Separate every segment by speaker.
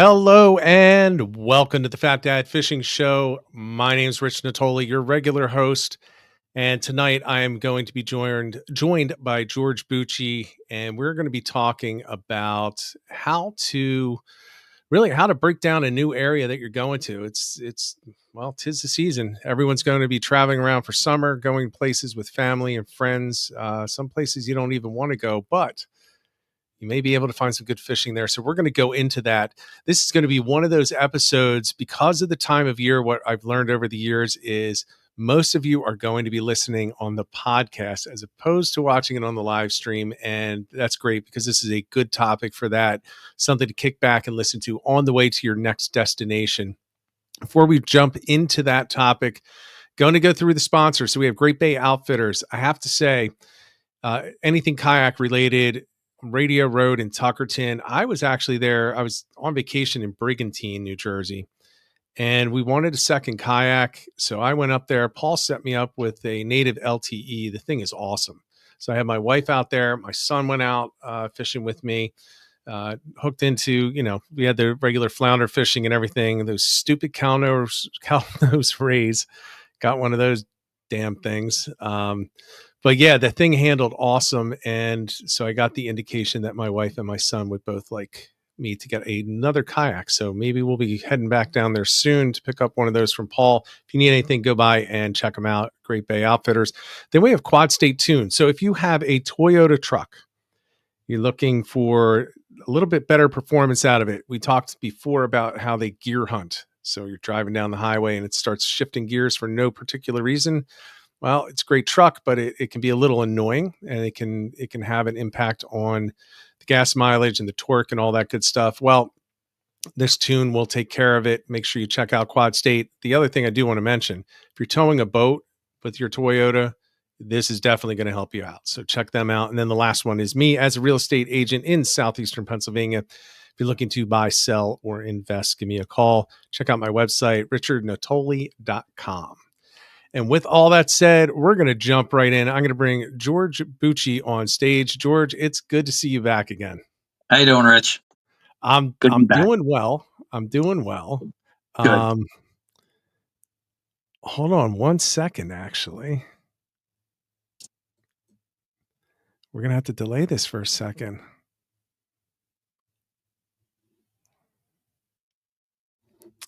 Speaker 1: Hello and welcome to the Fat Dad Fishing Show. My name is Rich Natoli, your regular host, and tonight I am going to be joined by George Bucci, and we're going to be talking about how to break down a new area that you're going to. Tis the season. Everyone's going to be traveling around for summer, going places with family and friends. Some places you don't even want to go, but you may be able to find some good fishing there. So we're going to go into that. This is going to be one of those episodes because of the time of year. What I've learned over the years is most of you are going to be listening on the podcast as opposed to watching it on the live stream. And that's great because this is a good topic for that, something to kick back and listen to on the way to your next destination. Before we jump into that topic, going to go through the sponsors. So we have Great Bay Outfitters. I have to say, anything kayak related, Radio Road in Tuckerton. I was actually there. I was on vacation in Brigantine, New Jersey, and we wanted a second kayak. So I went up there. Paul set me up with a native LTE. The thing is awesome. So I had my wife out there. My son went out fishing with me, hooked into, we had the regular flounder fishing and everything. Those stupid cow nose rays. Got one of those damn things. But yeah, the thing handled awesome. And so I got the indication that my wife and my son would both like me to get another kayak. So maybe we'll be heading back down there soon to pick up one of those from Paul. If you need anything, go by and check them out. Great Bay Outfitters. Then we have Quad State Tune. So if you have a Toyota truck, you're looking for a little bit better performance out of it. We talked before about how they gear hunt. So you're driving down the highway and it starts shifting gears for no particular reason. Well, it's a great truck, but it can be a little annoying, and it can have an impact on the gas mileage and the torque and all that good stuff. Well, this tune will take care of it. Make sure you check out Quad State. The other thing I do want to mention, if you're towing a boat with your Toyota, this is definitely going to help you out. So check them out. And then the last one is me as a real estate agent in Southeastern Pennsylvania. If you're looking to buy, sell, or invest, give me a call. Check out my website, richardnatoli.com. And with all that said, we're going to jump right in. I'm going to bring George Bucci on stage. George, it's good to see you back again.
Speaker 2: How you doing, Rich?
Speaker 1: I'm doing well.
Speaker 2: Good.
Speaker 1: Hold on one second, actually. We're going to have to delay this for a second.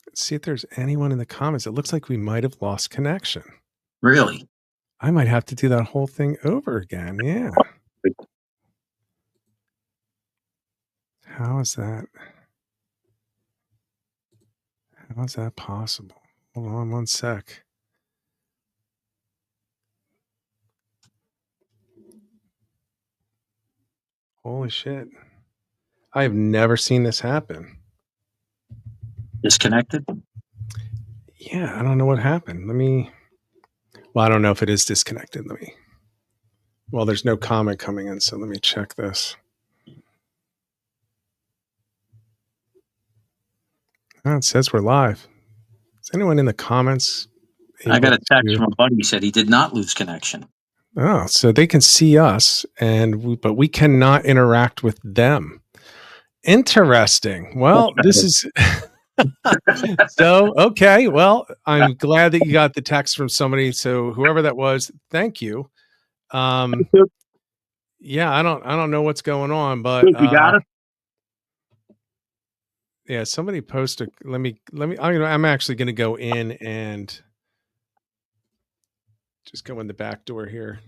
Speaker 1: Let's see if there's anyone in the comments. It looks like we might have lost connection.
Speaker 2: Really?
Speaker 1: I might have to do that whole thing over again. Yeah. How is that possible? Hold on one sec. Holy shit. I have never seen this happen.
Speaker 2: Disconnected?
Speaker 1: Yeah, I don't know what happened. I don't know if it is disconnected. Well, there's no comment coming in, so let me check this. Oh, it says we're live. Is anyone in the comments?
Speaker 2: I got a text from a buddy who said he did not lose connection.
Speaker 1: Oh, so they can see us, but we cannot interact with them. Interesting. Well, this is... So, okay. Well, I'm glad that you got the text from somebody. So whoever that was, thank you. Yeah, I don't know what's going on, but
Speaker 2: you got it.
Speaker 1: Yeah, somebody posted. I'm actually going to go in and just go in the back door here.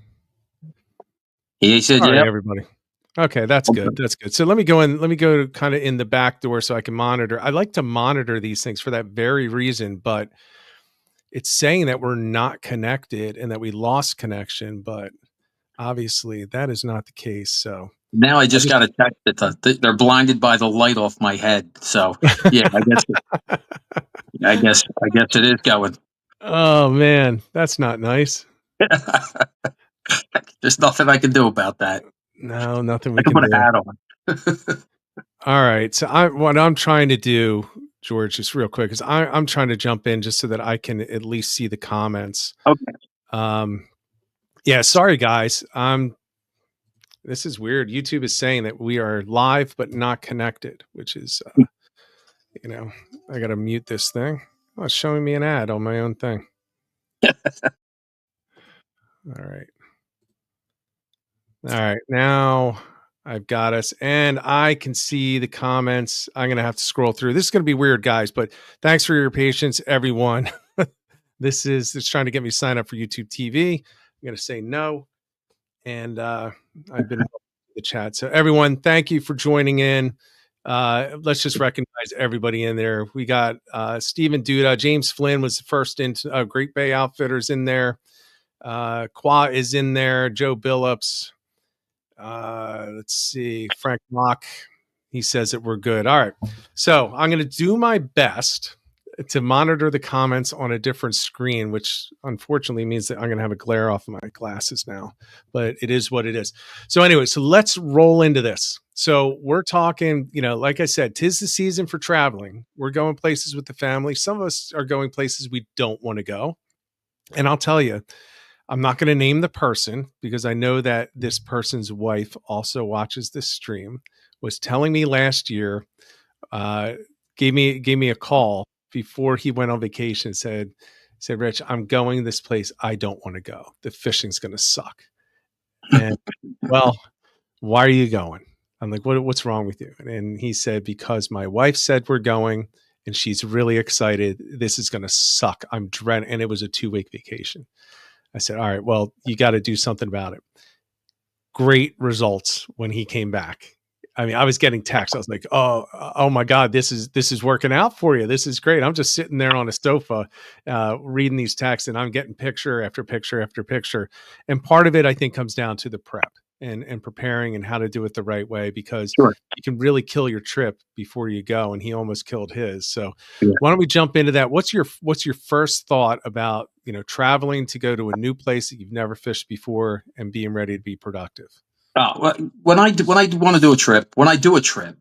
Speaker 2: He said,
Speaker 1: "Yeah,
Speaker 2: yep.
Speaker 1: Everybody." Okay, that's good. That's good. So let me go kind of in the back door so I can monitor. I like to monitor these things for that very reason, but it's saying that we're not connected and that we lost connection, but obviously that is not the case. So
Speaker 2: now I just got a text that they're blinded by the light off my head. So yeah, I guess it is going.
Speaker 1: Oh man, that's not nice.
Speaker 2: There's nothing I can do about that.
Speaker 1: No, nothing we
Speaker 2: can
Speaker 1: can
Speaker 2: put
Speaker 1: do.
Speaker 2: a hat on.
Speaker 1: All right. So what I'm trying to do, George, just real quick, is I'm trying to jump in just so that I can at least see the comments.
Speaker 2: Okay.
Speaker 1: Yeah. Sorry, guys. This is weird. YouTube is saying that we are live but not connected, which is You know, I got to mute this thing. Oh, it's showing me an ad on my own thing. All right. All right. Now I've got us and I can see the comments. I'm going to have to scroll through. This is going to be weird, guys, but thanks for your patience, everyone. This is it's trying to get me signed up for YouTube TV. I'm going to say no. And I've been in the chat. So everyone, thank you for joining in. Let's just recognize everybody in there. We got Stephen Duda, James Flynn was the first into Great Bay Outfitters in there. Qua is in there. Joe Billups. Let's see. Frank Mock. He says that we're good. All right. So I'm going to do my best to monitor the comments on a different screen, which unfortunately means that I'm going to have a glare off of my glasses now, but it is what it is. So anyway, so let's roll into this. So we're talking, like I said, 'tis the season for traveling. We're going places with the family. Some of us are going places we don't want to go. And I'll tell you, I'm not going to name the person because I know that this person's wife also watches this stream, was telling me last year, gave me a call before he went on vacation, said, Rich, I'm going this place I don't want to go. The fishing's going to suck. And well, why are you going? I'm like, what's wrong with you? And he said, because my wife said we're going and she's really excited. This is going to suck. I'm dreading. And it was a 2-week vacation. I said, all right, well, you got to do something about it. Great results when he came back. I mean, I was getting texts. I was like, oh my God, this is working out for you. This is great. I'm just sitting there on a sofa reading these texts and I'm getting picture after picture after picture. And part of it, I think, comes down to the prep and preparing and how to do it the right way, because
Speaker 2: Sure.
Speaker 1: you can really kill your trip before you go. And he almost killed his. So
Speaker 2: Yeah.
Speaker 1: why don't we jump into that? What's your first thought about, traveling to go to a new place that you've never fished before and being ready to be productive?
Speaker 2: When I want to do a trip, when I do a trip,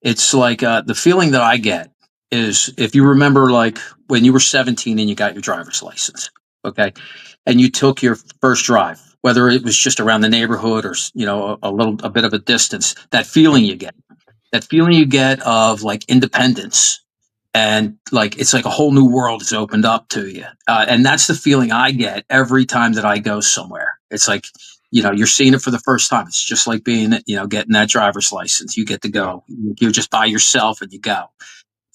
Speaker 2: it's like the feeling that I get is, if you remember, like when you were 17 and you got your driver's license, okay, and you took your first drive, whether it was just around the neighborhood or a bit of a distance, that feeling you get of like independence, and like it's like a whole new world has opened up to you, and that's the feeling I get every time that I go somewhere. It's like, you're seeing it for the first time. It's just like being, getting that driver's license. You get to
Speaker 1: Yeah.
Speaker 2: go. You're just by yourself and you go.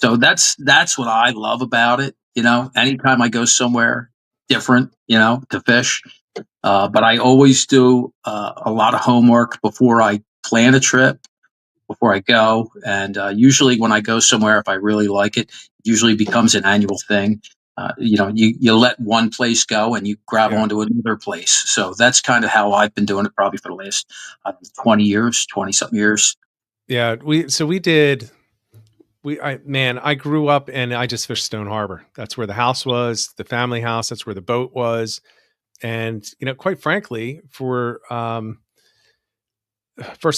Speaker 2: So that's what I love about it. Anytime I go somewhere different, to fish, but I always do a lot of homework before I plan a trip, before I go. And usually, when I go somewhere, if I really like it, it usually becomes an annual thing. You let one place go and you grab
Speaker 1: Yeah.
Speaker 2: onto another place. So that's kind of how I've been doing it, probably for the last 20 years, 20 something years.
Speaker 1: Yeah. I grew up and I just fished Stone Harbor. That's where the house was, the family house. That's where the boat was. And, quite frankly, first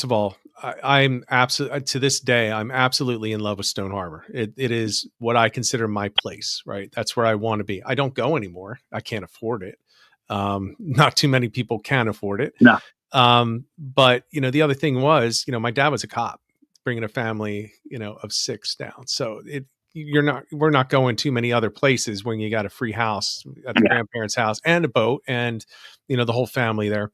Speaker 1: of all, I'm absolutely, to this day, I'm absolutely in love with Stone Harbor. It is what I consider my place, right? That's where I want to be. I don't go anymore. I can't afford it. Not too many people can afford it.
Speaker 2: No,
Speaker 1: But the other thing was, my dad was a cop, bringing a family, of 6 down. So we're not going too many other places when you got a free house at the
Speaker 2: yeah,
Speaker 1: grandparents' house and a boat and, the whole family there.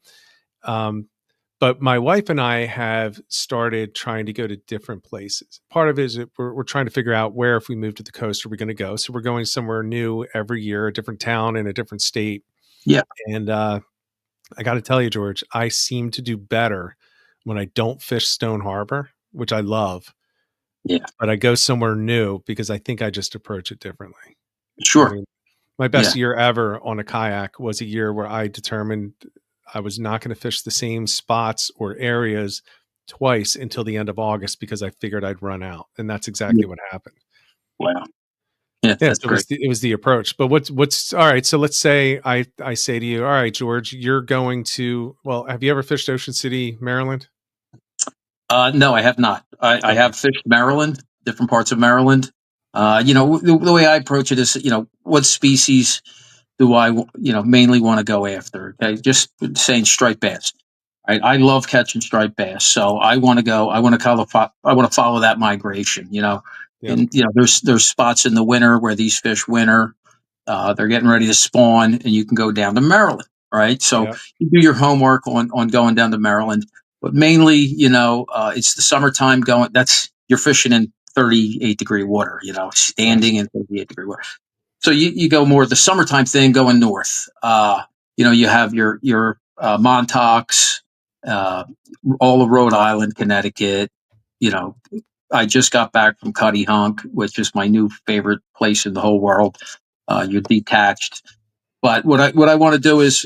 Speaker 1: But my wife and I have started trying to go to different places. Part of it is that we're trying to figure out where, if we move to the coast, are we going to go. So we're going somewhere new every year, a different town in a different state.
Speaker 2: yeah,
Speaker 1: And I got to tell you, George, I seem to do better when I don't fish Stone Harbor, which I love,
Speaker 2: yeah,
Speaker 1: but I go somewhere new because I think I just approach it differently. I
Speaker 2: sure,
Speaker 1: mean, my
Speaker 2: yeah,
Speaker 1: best year ever on a kayak was a year where I determined I was not going to fish the same spots or areas twice until the end of August because I figured I'd run out. And that's
Speaker 2: yeah.
Speaker 1: exactly what happened.
Speaker 2: Wow, yeah,
Speaker 1: Yeah,
Speaker 2: that's
Speaker 1: so
Speaker 2: great.
Speaker 1: it was the approach. But what's all right, so let's say I say to you, all right, George, you're going to, well, have you ever fished Ocean City, Maryland?
Speaker 2: No, I have not. I
Speaker 1: Okay.
Speaker 2: have fished Maryland, different parts of Maryland. The way I approach it is, what species do I, mainly want to go after? Okay, just saying striped bass. Right? I love catching striped bass, so I want to go. I want to follow that migration.
Speaker 1: Yep.
Speaker 2: And there's spots in the winter where these fish winter. They're getting ready to spawn, and you can go down to Maryland, right? So
Speaker 1: Yep.
Speaker 2: you do your homework on going down to Maryland, but mainly, it's the summertime going. That's you're fishing in 38-degree water,
Speaker 1: Right.
Speaker 2: standing in 38-degree water. So you go more the summertime thing going north. You have your Montauks, uh, all of Rhode Island, Connecticut. You know, I just got back from Cutty Hunk, which is my new favorite place in the whole world. You're detached, but what I want to do is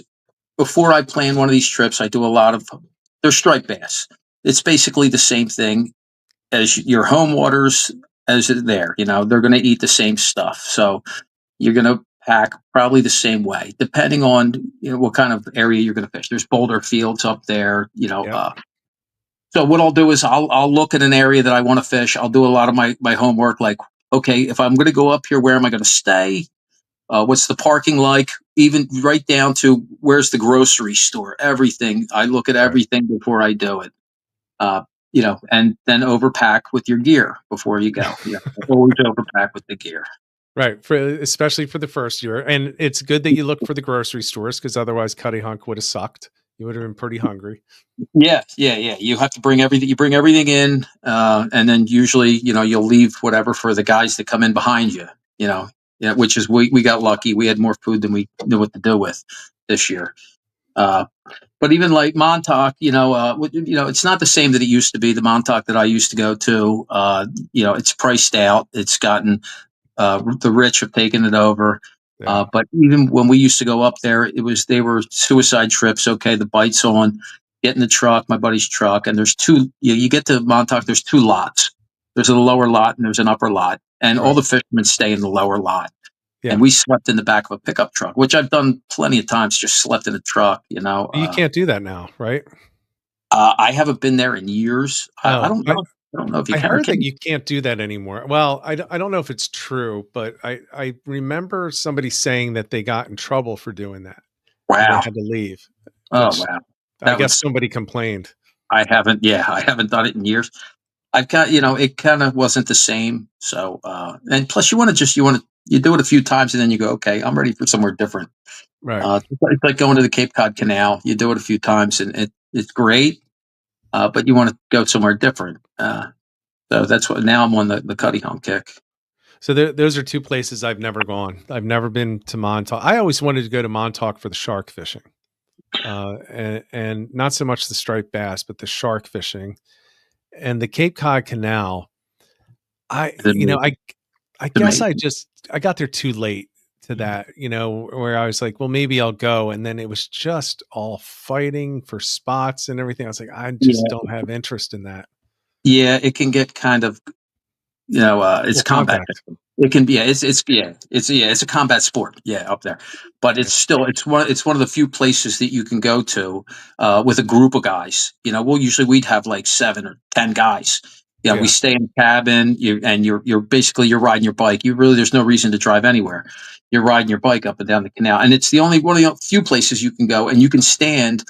Speaker 2: before I plan one of these trips, I do a lot of they're striped bass. It's basically the same thing as your home waters as there. They're going to eat the same stuff, so you're going to pack probably the same way, depending on what kind of area you're going to fish. There's boulder fields up there.
Speaker 1: Yep.
Speaker 2: So what I'll do is I'll look at an area that I want to fish. I'll do a lot of my homework, like okay, if I'm going to go up here, where am I going to stay? What's the parking like? Even right down to where's the grocery store? Everything. I look at
Speaker 1: Right.
Speaker 2: everything before I do it. And then overpack with your gear before you go. Always overpack with the gear.
Speaker 1: Right. For especially for the first year. And it's good that you look for the grocery stores because otherwise Cuddy Hunk would have sucked. You would have been pretty hungry.
Speaker 2: Yeah, yeah, yeah. You have to bring everything. You bring everything in, and then usually, you'll leave whatever for the guys that come in behind you. Which is we got lucky. We had more food than we knew what to do with this year. Uh, but even like Montauk, it's not the same that it used to be. The Montauk that I used to go to, it's priced out. It's gotten the rich have taken it over.
Speaker 1: Yeah.
Speaker 2: But even when we used to go up there, they were suicide trips. Okay, the bite's on, get in the truck, my buddy's truck, and there's two. You get to Montauk, there's two lots. There's a lower lot and there's an upper lot, and all
Speaker 1: Right.
Speaker 2: the fishermen stay in the lower lot. And
Speaker 1: Yeah.
Speaker 2: we slept in the back of a pickup truck, which I've done plenty of times. Just slept in a truck.
Speaker 1: You can't do that now, right?
Speaker 2: I haven't been there in years. I
Speaker 1: Oh,
Speaker 2: don't know. I don't know if you
Speaker 1: I
Speaker 2: can or
Speaker 1: heard that
Speaker 2: can't.
Speaker 1: you can't do that anymore. Well, I don't know if it's true, but I remember somebody saying that they got in trouble for doing that and they
Speaker 2: Wow.
Speaker 1: had to leave,
Speaker 2: Oh
Speaker 1: which
Speaker 2: wow.
Speaker 1: I
Speaker 2: That
Speaker 1: guess
Speaker 2: was.
Speaker 1: somebody complained.
Speaker 2: I haven't. Yeah, I haven't done it in years. I've got, it kind of wasn't the same. So, and plus you do it a few times and then you go, okay, I'm ready for somewhere different.
Speaker 1: Right.
Speaker 2: It's like going to the Cape Cod Canal. You do it a few times and it's great, but you want to go somewhere different. So that's what now I'm on the Cuddy Home kick.
Speaker 1: So those are two places I've never gone. I've never been to Montauk. I always wanted to go to Montauk for the shark fishing, and not so much the striped bass, but the shark fishing and the Cape Cod Canal. I
Speaker 2: It's
Speaker 1: you know
Speaker 2: amazing.
Speaker 1: I
Speaker 2: It's
Speaker 1: guess
Speaker 2: amazing.
Speaker 1: I got there too late to that. Where I was like, well, maybe I'll go, and then it was just all fighting for spots and everything. I was like, I just
Speaker 2: Yeah.
Speaker 1: don't have interest in that.
Speaker 2: Yeah. It can get kind of, it's
Speaker 1: Full
Speaker 2: combat.
Speaker 1: contact.
Speaker 2: It can be, yeah, it's a combat sport, yeah, up there. But
Speaker 1: Yeah.
Speaker 2: it's one of the few places that you can go to with a group of guys. We'd have like 7 or 10 guys. We
Speaker 1: Yeah.
Speaker 2: stay in the cabin. You're basically you're riding your bike. There's no reason to drive anywhere. You're riding your bike up and down the canal, and it's the only one of the few places you can go, and you can stand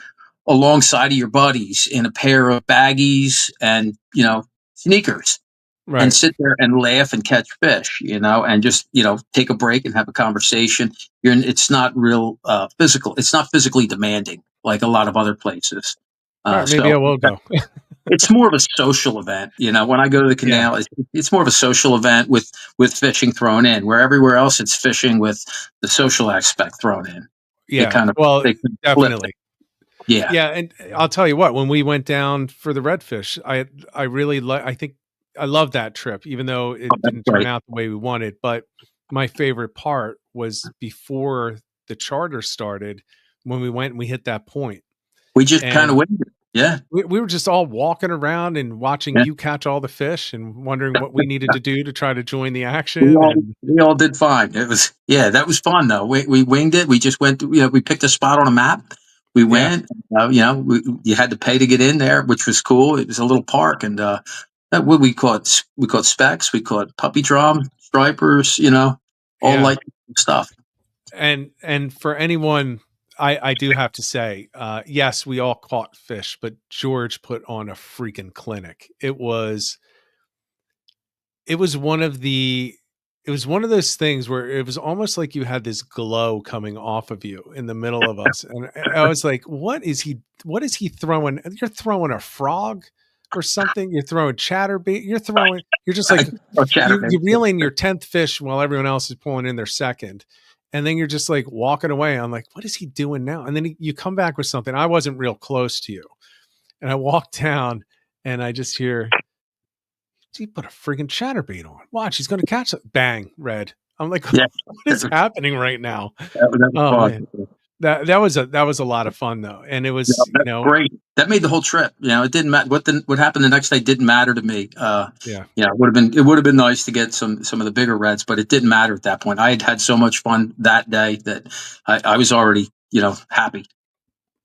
Speaker 2: alongside of your buddies in a pair of baggies and sneakers and
Speaker 1: Right.
Speaker 2: sit there and laugh and catch fish, and just, take a break and have a conversation. It's not real physical. It's not physically demanding like a lot of other places.
Speaker 1: All right. Maybe
Speaker 2: So
Speaker 1: I will go.
Speaker 2: it's more of a social event. When I go to the
Speaker 1: Yeah.
Speaker 2: canal, it's more of a social event with fishing thrown in. Where everywhere else, it's fishing with the social aspect thrown in. They
Speaker 1: Yeah.
Speaker 2: kind of
Speaker 1: Well,
Speaker 2: they can flip it.
Speaker 1: definitely.
Speaker 2: Yeah,
Speaker 1: Yeah, and I'll tell you what, when we went down for the redfish, I really I think I love that trip, even though
Speaker 2: oh,
Speaker 1: it
Speaker 2: that's
Speaker 1: didn't turn
Speaker 2: right.
Speaker 1: out the way we wanted. But my favorite part was before the charter started, when we went and we hit that point.
Speaker 2: We just kind of
Speaker 1: And
Speaker 2: winged it. Yeah,
Speaker 1: we were just all walking around and watching
Speaker 2: yeah.
Speaker 1: you catch all the fish and wondering what we needed to do to try to join the
Speaker 2: We
Speaker 1: action.
Speaker 2: all
Speaker 1: And
Speaker 2: we all did fine. Yeah, that was fun though. We winged it. We just went. We picked a spot on a map. We
Speaker 1: yeah,
Speaker 2: went. You had to pay to get in there, which was cool. It was a little park, and what we caught specks. We caught puppy drum, stripers. All
Speaker 1: yeah.
Speaker 2: light stuff.
Speaker 1: And for anyone, I do have to say, yes, we all caught fish, but George put on a freaking clinic. it was one of the it was one of those things where it was almost like you had this glow coming off of you in the middle of us, and I was like, what is he throwing? You're throwing a frog or something, you're throwing chatterbait, you're just like,
Speaker 2: Oh, Chatterbait.
Speaker 1: you reel in your 10th fish while everyone else is pulling in their second, and then you're just like walking away. I'm like, what is he doing now? And then you come back with something. I wasn't real close to you, and I walk down and I just hear, he put a friggin' chatterbait on. Watch, he's going to catch it. Bang, red. I'm like,
Speaker 2: Yeah,
Speaker 1: what is happening right now?
Speaker 2: that was
Speaker 1: Oh man,
Speaker 2: fun.
Speaker 1: that was a lot of fun though, and it
Speaker 2: Yeah,
Speaker 1: was,
Speaker 2: that's great. That made the whole trip. It didn't matter what happened the next day didn't matter to me.
Speaker 1: yeah,
Speaker 2: It would have been nice to get some of the bigger reds, but it didn't matter at that point. I had so much fun that day that I was already happy.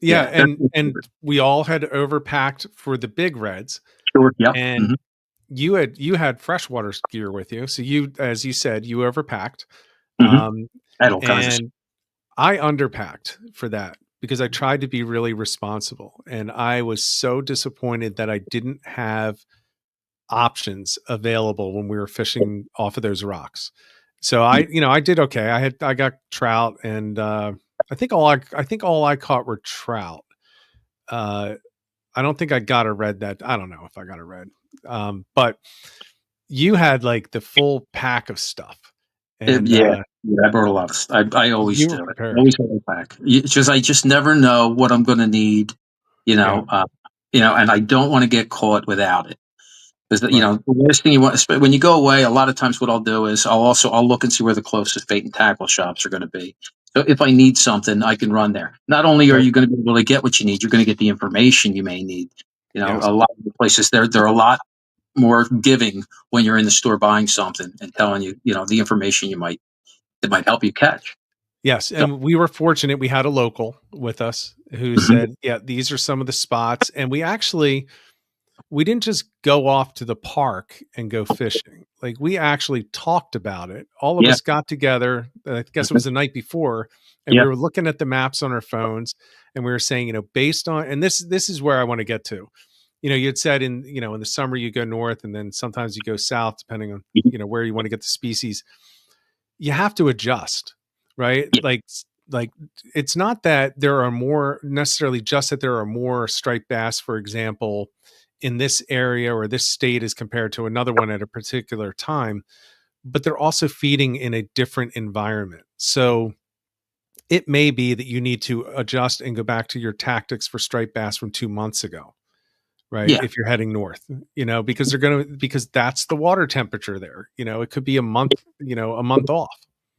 Speaker 1: yeah,
Speaker 2: Yeah, that's my
Speaker 1: and
Speaker 2: favorite.
Speaker 1: we all had overpacked for the big reds,
Speaker 2: Sure. Yep.
Speaker 1: and you had freshwater gear with you, so you, as you said, you overpacked,
Speaker 2: Hmm.
Speaker 1: um,
Speaker 2: I had all kinds of
Speaker 1: and I underpacked for that because I tried to be really responsible, and I was so disappointed that I didn't have options available when we were fishing off of those rocks. So
Speaker 2: yeah,
Speaker 1: I did okay. I got trout, and I think all I caught were trout. Uh, I don't think I got a red that I don't know if I got a red. But you had like the full pack of stuff, and
Speaker 2: yeah, yeah. I brought a lot of. I always
Speaker 1: you were
Speaker 2: do. I
Speaker 1: prepared.
Speaker 2: always have a pack. It's just I just never know what I'm going to need. You
Speaker 1: Yeah,
Speaker 2: know, uh, and I don't want to get caught without it. Because
Speaker 1: right.
Speaker 2: the last thing you want, when you go away, a lot of times what I'll do is I'll look and see where the closest bait and tackle shops are going to be. So if I need something, I can run there. Not only are
Speaker 1: Right.
Speaker 2: you going to be able to get what you need, you're going to get the information you may need.
Speaker 1: Yes.
Speaker 2: A lot of the places they're a lot more giving when you're in the store buying something and telling you the information that might help you catch.
Speaker 1: Yes,
Speaker 2: So,
Speaker 1: and we were fortunate. We had a local with us who
Speaker 2: mhm.
Speaker 1: said, "Yeah, these are some of the spots." And we didn't just go off to the park and go fishing. Like, we actually talked about it. All of
Speaker 2: Yeah,
Speaker 1: us got together, I guess it
Speaker 2: mhm,
Speaker 1: was the night before, and we
Speaker 2: yeah,
Speaker 1: were looking at the maps on our phones, and we were saying, based on, and this is where I want to get to. You had said, in the summer you go north, and then sometimes you go south depending on,
Speaker 2: mhm,
Speaker 1: where you want to get the species. You have to adjust, right?
Speaker 2: yeah,
Speaker 1: Like it's not that there are more, necessarily just that there are more striped bass, for example, in this area or this state as compared to another one at a particular time, but they're also feeding in a different environment. So it may be that you need to adjust and go back to your tactics for striped bass from 2 months ago, right?
Speaker 2: yeah.
Speaker 1: If you're heading north, because that's the water temperature there. It could be a month off.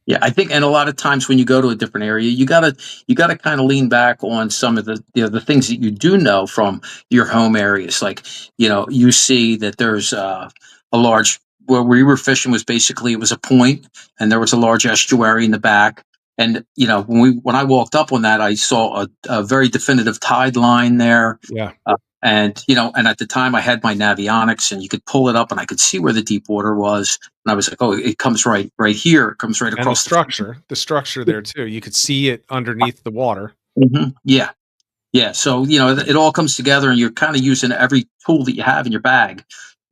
Speaker 2: Yeah, I think, and a lot of times when you go to a different area, you gotta kind of lean back on some of the things that you do know from your home areas. Like, you see that there's a large where we were fishing was basically it was a point, and there was a large estuary in the back. And when I walked up on that, I saw a very definitive tide line there.
Speaker 1: Yeah.
Speaker 2: And at the time I had my Navionics, and you could pull it up, and I could see where the deep water was. And I was like, oh, it comes right here. It comes right
Speaker 1: And the
Speaker 2: across the front.
Speaker 1: structure there too. You could see it underneath the water.
Speaker 2: Yeah. Yeah. So, it all comes together, and you're kind of using every tool that you have in your bag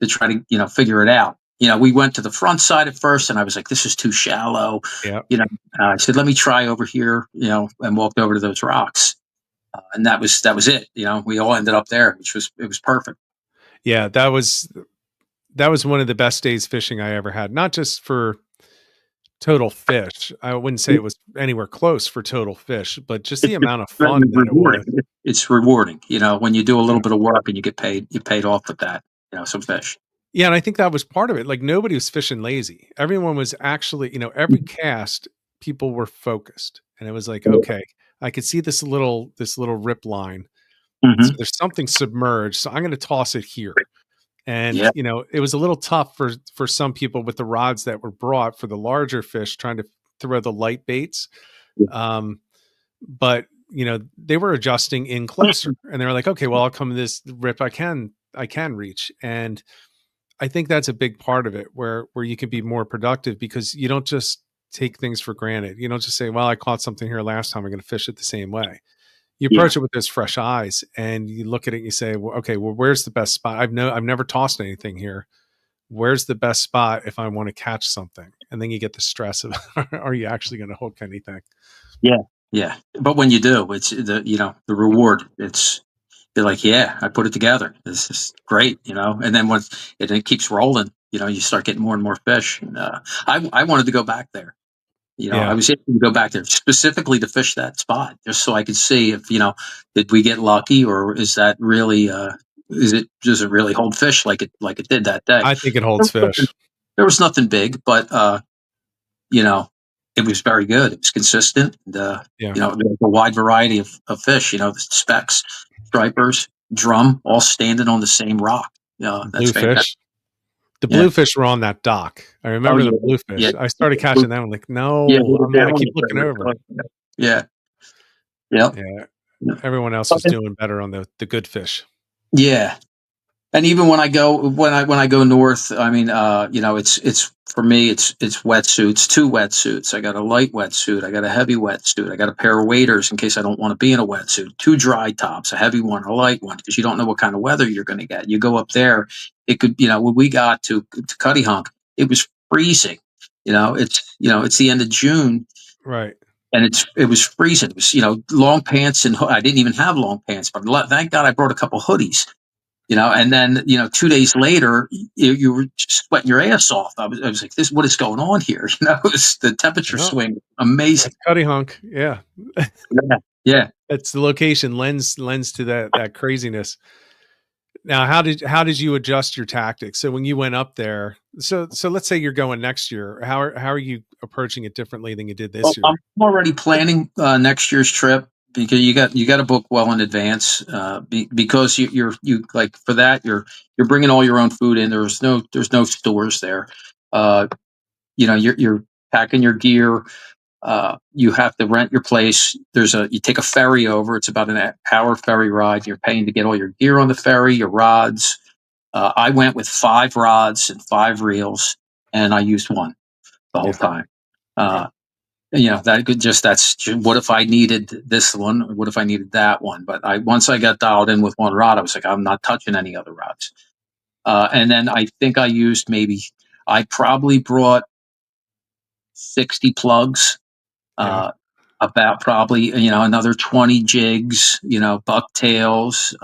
Speaker 2: to try to, figure it out. We went to the front side at first, and I was like, this is too shallow.
Speaker 1: Yeah.
Speaker 2: You know, I said, let me try over here, and walked over to those rocks. And that was it. We all ended up there, it was perfect.
Speaker 1: Yeah, that was one of the best days fishing I ever had. Not just for total fish. I wouldn't say it was anywhere close for total fish, but just the
Speaker 2: It's
Speaker 1: amount of
Speaker 2: certainly
Speaker 1: fun that it
Speaker 2: rewarding.
Speaker 1: was.
Speaker 2: It's rewarding, when you do a little
Speaker 1: Yeah.
Speaker 2: bit of work and you paid off with that, some fish.
Speaker 1: Yeah, and I think that was part of it. Like, nobody was fishing lazy. Everyone was actually, every cast, people were focused. And it was like, okay, I could see this little rip line. So
Speaker 2: Hmm.
Speaker 1: there's something submerged. So I'm going to toss it here. And
Speaker 2: Yeah,
Speaker 1: it was a little tough for some people with the rods that were brought for the larger fish, trying to throw the light baits.
Speaker 2: yeah,
Speaker 1: Um, but they were adjusting in closer, and they were like, okay, well, I'll come to this rip I can reach. And I think that's a big part of it, where you can be more productive, because you don't just take things for granted. You don't just say, well, I caught something here last time, I'm going to fish it the same way. You
Speaker 2: yeah.
Speaker 1: approach it with those fresh eyes, and you look at it and you say, well, okay, well, where's the best spot? I've never tossed anything here. where's the best spot if I want to catch something? And then you get the stress of, are you actually going to hook anything?
Speaker 2: Yeah, yeah. But when you do, it's the reward. It's you're like, yeah, I put it together. This is great, And then once it keeps rolling, you start getting more and more fish. And, I wanted to go back there. I
Speaker 1: Yeah,
Speaker 2: was able to go back there specifically to fish that spot, just so I could see if did we get lucky, or is that really does it really hold fish like it did that day?
Speaker 1: I think it
Speaker 2: There
Speaker 1: holds
Speaker 2: was nothing,
Speaker 1: fish.
Speaker 2: there was nothing big, but you know, it was very good. It was consistent. And,
Speaker 1: Yeah,
Speaker 2: there was a wide variety of fish. The specks, stripers, drum, all standing on the same rock. That's fantastic.
Speaker 1: bluefish. The
Speaker 2: Yeah.
Speaker 1: bluefish were on that dock. I
Speaker 2: Oh
Speaker 1: remember the
Speaker 2: yeah. Yeah.
Speaker 1: bluefish. I started catching them. I'm like,
Speaker 2: Yeah.
Speaker 1: no,
Speaker 2: They were
Speaker 1: I
Speaker 2: down
Speaker 1: keep
Speaker 2: the
Speaker 1: looking over.
Speaker 2: river. Yeah. Yeah.
Speaker 1: Yeah,
Speaker 2: Yeah.
Speaker 1: everyone else was
Speaker 2: Okay.
Speaker 1: doing better on the good fish.
Speaker 2: Yeah. And even when I go north, I mean, it's for me, it's wetsuits, two wetsuits. I got a light wetsuit, I got a heavy wetsuit, I got a pair of waders in case I don't want to be in a wetsuit, two dry tops, a heavy one, a light one, because you don't know what kind of weather you're going to get. You go up there, it could, when we got to Cutty Hunk, it was freezing. It's the end of June,
Speaker 1: Right.
Speaker 2: and it was freezing. It was long pants, and I didn't even have long pants, but thank God I brought a couple hoodies. And then 2 days later, you were sweating your ass off. I was like, "This, what is going on here?" It's the temperature
Speaker 1: No,
Speaker 2: swing, amazing.
Speaker 1: that's Cuddy Hunk. Yeah,
Speaker 2: Yeah, yeah.
Speaker 1: it's the location lends to that craziness. Now, how did you adjust your tactics? So when you went up there, so let's say you're going next year. How are you approaching it differently than you did
Speaker 2: Well,
Speaker 1: this year?
Speaker 2: I'm already planning next year's trip because you got to book well in advance because you like for that you're bringing all your own food in. There's no stores there. Uh, you're packing your gear. You have to rent your place. You take a ferry over. It's about an hour ferry ride. You're paying to get all your gear on the ferry, your rods. I went with 5 rods and 5 reels, and I used one the whole
Speaker 1: Yeah,
Speaker 2: time.
Speaker 1: good.
Speaker 2: Uh, what if I needed this one? What if I needed that one? But once I got dialed in with one rod, I was like, I'm not touching any other rods. And then I think I probably brought 60 plugs,
Speaker 1: Yeah,
Speaker 2: uh, about probably another 20 jigs, bucktails,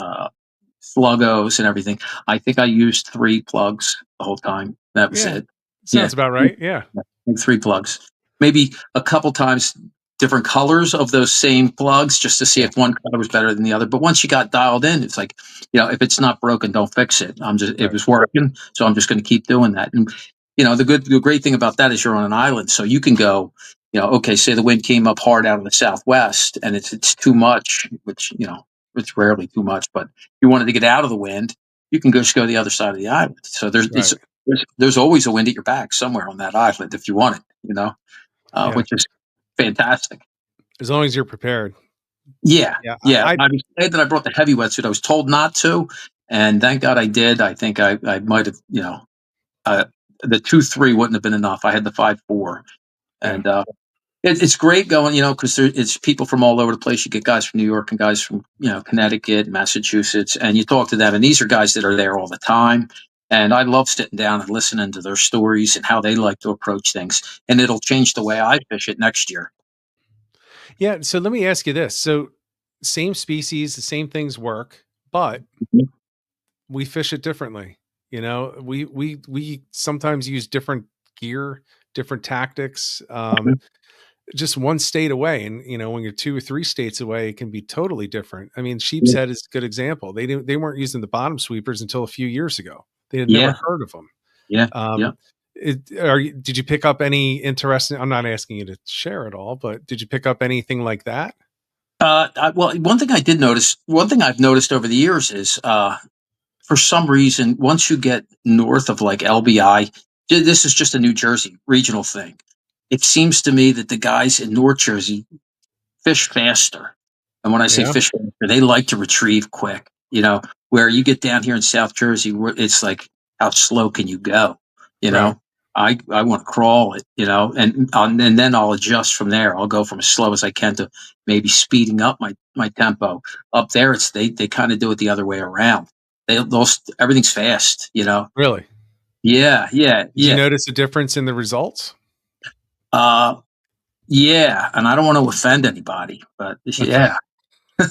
Speaker 2: sluggos, and everything. I think I used 3 plugs the whole time. That was
Speaker 1: yeah,
Speaker 2: it. Yeah,
Speaker 1: sounds about right. Yeah,
Speaker 2: 3 plugs. Maybe a couple times different colors of those same plugs just to see
Speaker 1: yeah,
Speaker 2: if one color was better than the other. But once you got dialed in, it's like, if it's not broken, don't fix it. It
Speaker 1: right.
Speaker 2: was working, so I'm just going to keep doing that. And the great thing about that is you're on an island, so you can go. Okay, say the wind came up hard out of the southwest, and it's too much, which it's rarely too much. But if you wanted to get out of the wind, you can just go to the other side of the island. So
Speaker 1: Right.
Speaker 2: there's always a wind at your back somewhere on that island if you want it.
Speaker 1: Yeah,
Speaker 2: Which is fantastic.
Speaker 1: as long as you're prepared.
Speaker 2: Yeah,
Speaker 1: Yeah,
Speaker 2: yeah. I was glad that I brought the heavy wetsuit. I was told not to, and thank God I did. I think I might have, uh, the 2-3 wouldn't have been enough. I had the 5-4,
Speaker 1: yeah,
Speaker 2: and it's great going, because it's people from all over the place. You get guys from New York and guys from Connecticut, Massachusetts, and you talk to them, and these are guys that are there all the time. And I love sitting down and listening to their stories and how they like to approach things, and it'll change the way I fish it next year.
Speaker 1: yeah. So let me ask you this: so same species, the same things work, but we fish it differently. We sometimes use different gear, different tactics. Just one state away, and when you're 2 or 3 states away, it can be totally different. I mean,
Speaker 2: Yeah,
Speaker 1: Sheepshead is a good example. They weren't using the bottom sweepers until a few years ago. They had never
Speaker 2: yeah,
Speaker 1: heard of them.
Speaker 2: yeah, yeah.
Speaker 1: Um, did you pick up any interesting? I'm not asking you to share it all, but did you pick up anything like that?
Speaker 2: Well, one thing I've noticed over the years is, for some reason, once you get north of like LBI, this is just a New Jersey regional thing. It seems to me that the guys in North Jersey fish faster. And when I say
Speaker 1: Yeah,
Speaker 2: fish faster, they like to retrieve quick, where you get down here in South Jersey, where it's like, how slow can you go? You
Speaker 1: right.
Speaker 2: know, I want to crawl it, and then I'll adjust from there. I'll go from as slow as I can to maybe speeding up my tempo. Up there, they kind of do it the other way around. Everything's fast.
Speaker 1: Really?
Speaker 2: Yeah, yeah,
Speaker 1: Did you
Speaker 2: yeah.
Speaker 1: notice a difference in the results?
Speaker 2: Uh, yeah, and I don't want to offend anybody, but
Speaker 1: Okay.
Speaker 2: yeah,
Speaker 1: So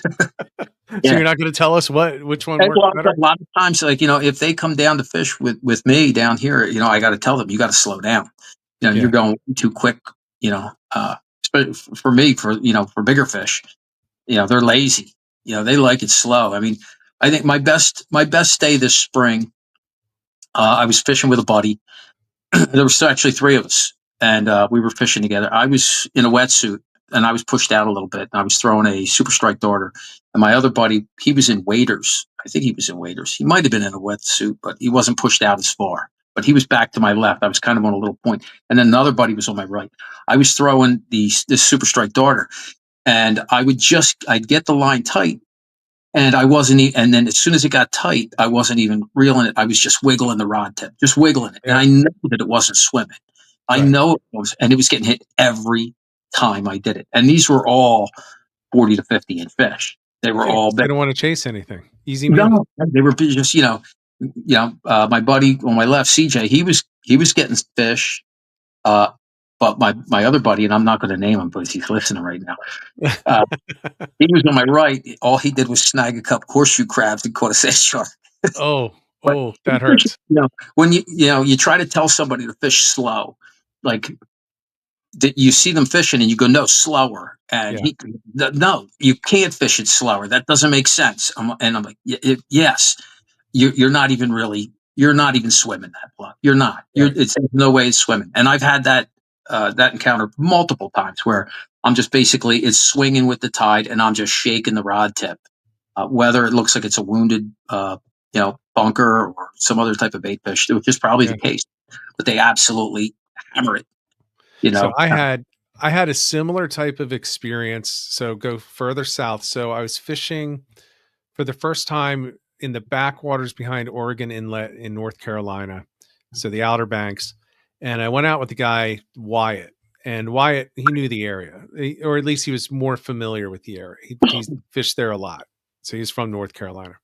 Speaker 2: yeah.
Speaker 1: you're not going to tell us which one
Speaker 2: And
Speaker 1: worked better?
Speaker 2: a lot of times, like, if they come down to fish with me down here, I got to tell them, you got to slow down. You're
Speaker 1: Yeah.
Speaker 2: going too quick. For me, for bigger fish, they're lazy. They like it slow. I mean, I think my best day this spring, I was fishing with a buddy. There was actually three of us, and we were fishing together. I was in a wetsuit, and I was pushed out a little bit. And I was throwing a super strike darter, and my other buddy, he was in waders. I think he was in waders. He might have been in a wetsuit, but he wasn't pushed out as far. But he was back to my left. I was kind of on a little point, and then another buddy was on my right. I was throwing this super strike darter, and I'd get the line tight, and I wasn't, and then as soon as it got tight, I wasn't even reeling it. I was just wiggling the rod tip, just wiggling it. And
Speaker 1: Yeah.
Speaker 2: I know that it wasn't swimming. I
Speaker 1: Right.
Speaker 2: know it was, and it was getting hit every time I did it. And these were all 40 to 50-inch fish. They were
Speaker 1: Yeah,
Speaker 2: all
Speaker 1: 'cause they
Speaker 2: big.
Speaker 1: don't wanna chase anything. Easy meal.
Speaker 2: No, they were just, my buddy on my left, CJ, he was getting fish. Uh, but my other buddy, and I'm not going to name him because he's listening right now. Uh, he was on my right. All he did was snag a couple horseshoe crabs and caught a sand shark.
Speaker 1: Oh,
Speaker 2: But
Speaker 1: oh, that hurts.
Speaker 2: when you try to tell somebody to fish slow, like that you see them fishing and you go, no, slower, and
Speaker 1: Yeah,
Speaker 2: no, you can't fish it slower. That doesn't make sense. And I'm like, yes, you're not even swimming that block. You're not.
Speaker 1: right.
Speaker 2: It's no way it's swimming. And I've had that encounter multiple times where I'm just basically it's swinging with the tide and I'm just shaking the rod tip, whether it looks like it's a wounded, bunker or some other type of bait fish, which is probably the
Speaker 1: Yeah.
Speaker 2: case. But they absolutely hammer it. You
Speaker 1: So
Speaker 2: know,
Speaker 1: I had a similar type of experience, so go further south. So I was fishing for the first time in the backwaters behind Oregon Inlet in North Carolina, so the Outer Banks, and I went out with the guy Wyatt, and Wyatt, he knew the area, or at least he was more familiar with the area. He's fished there a lot, so he's from North Carolina,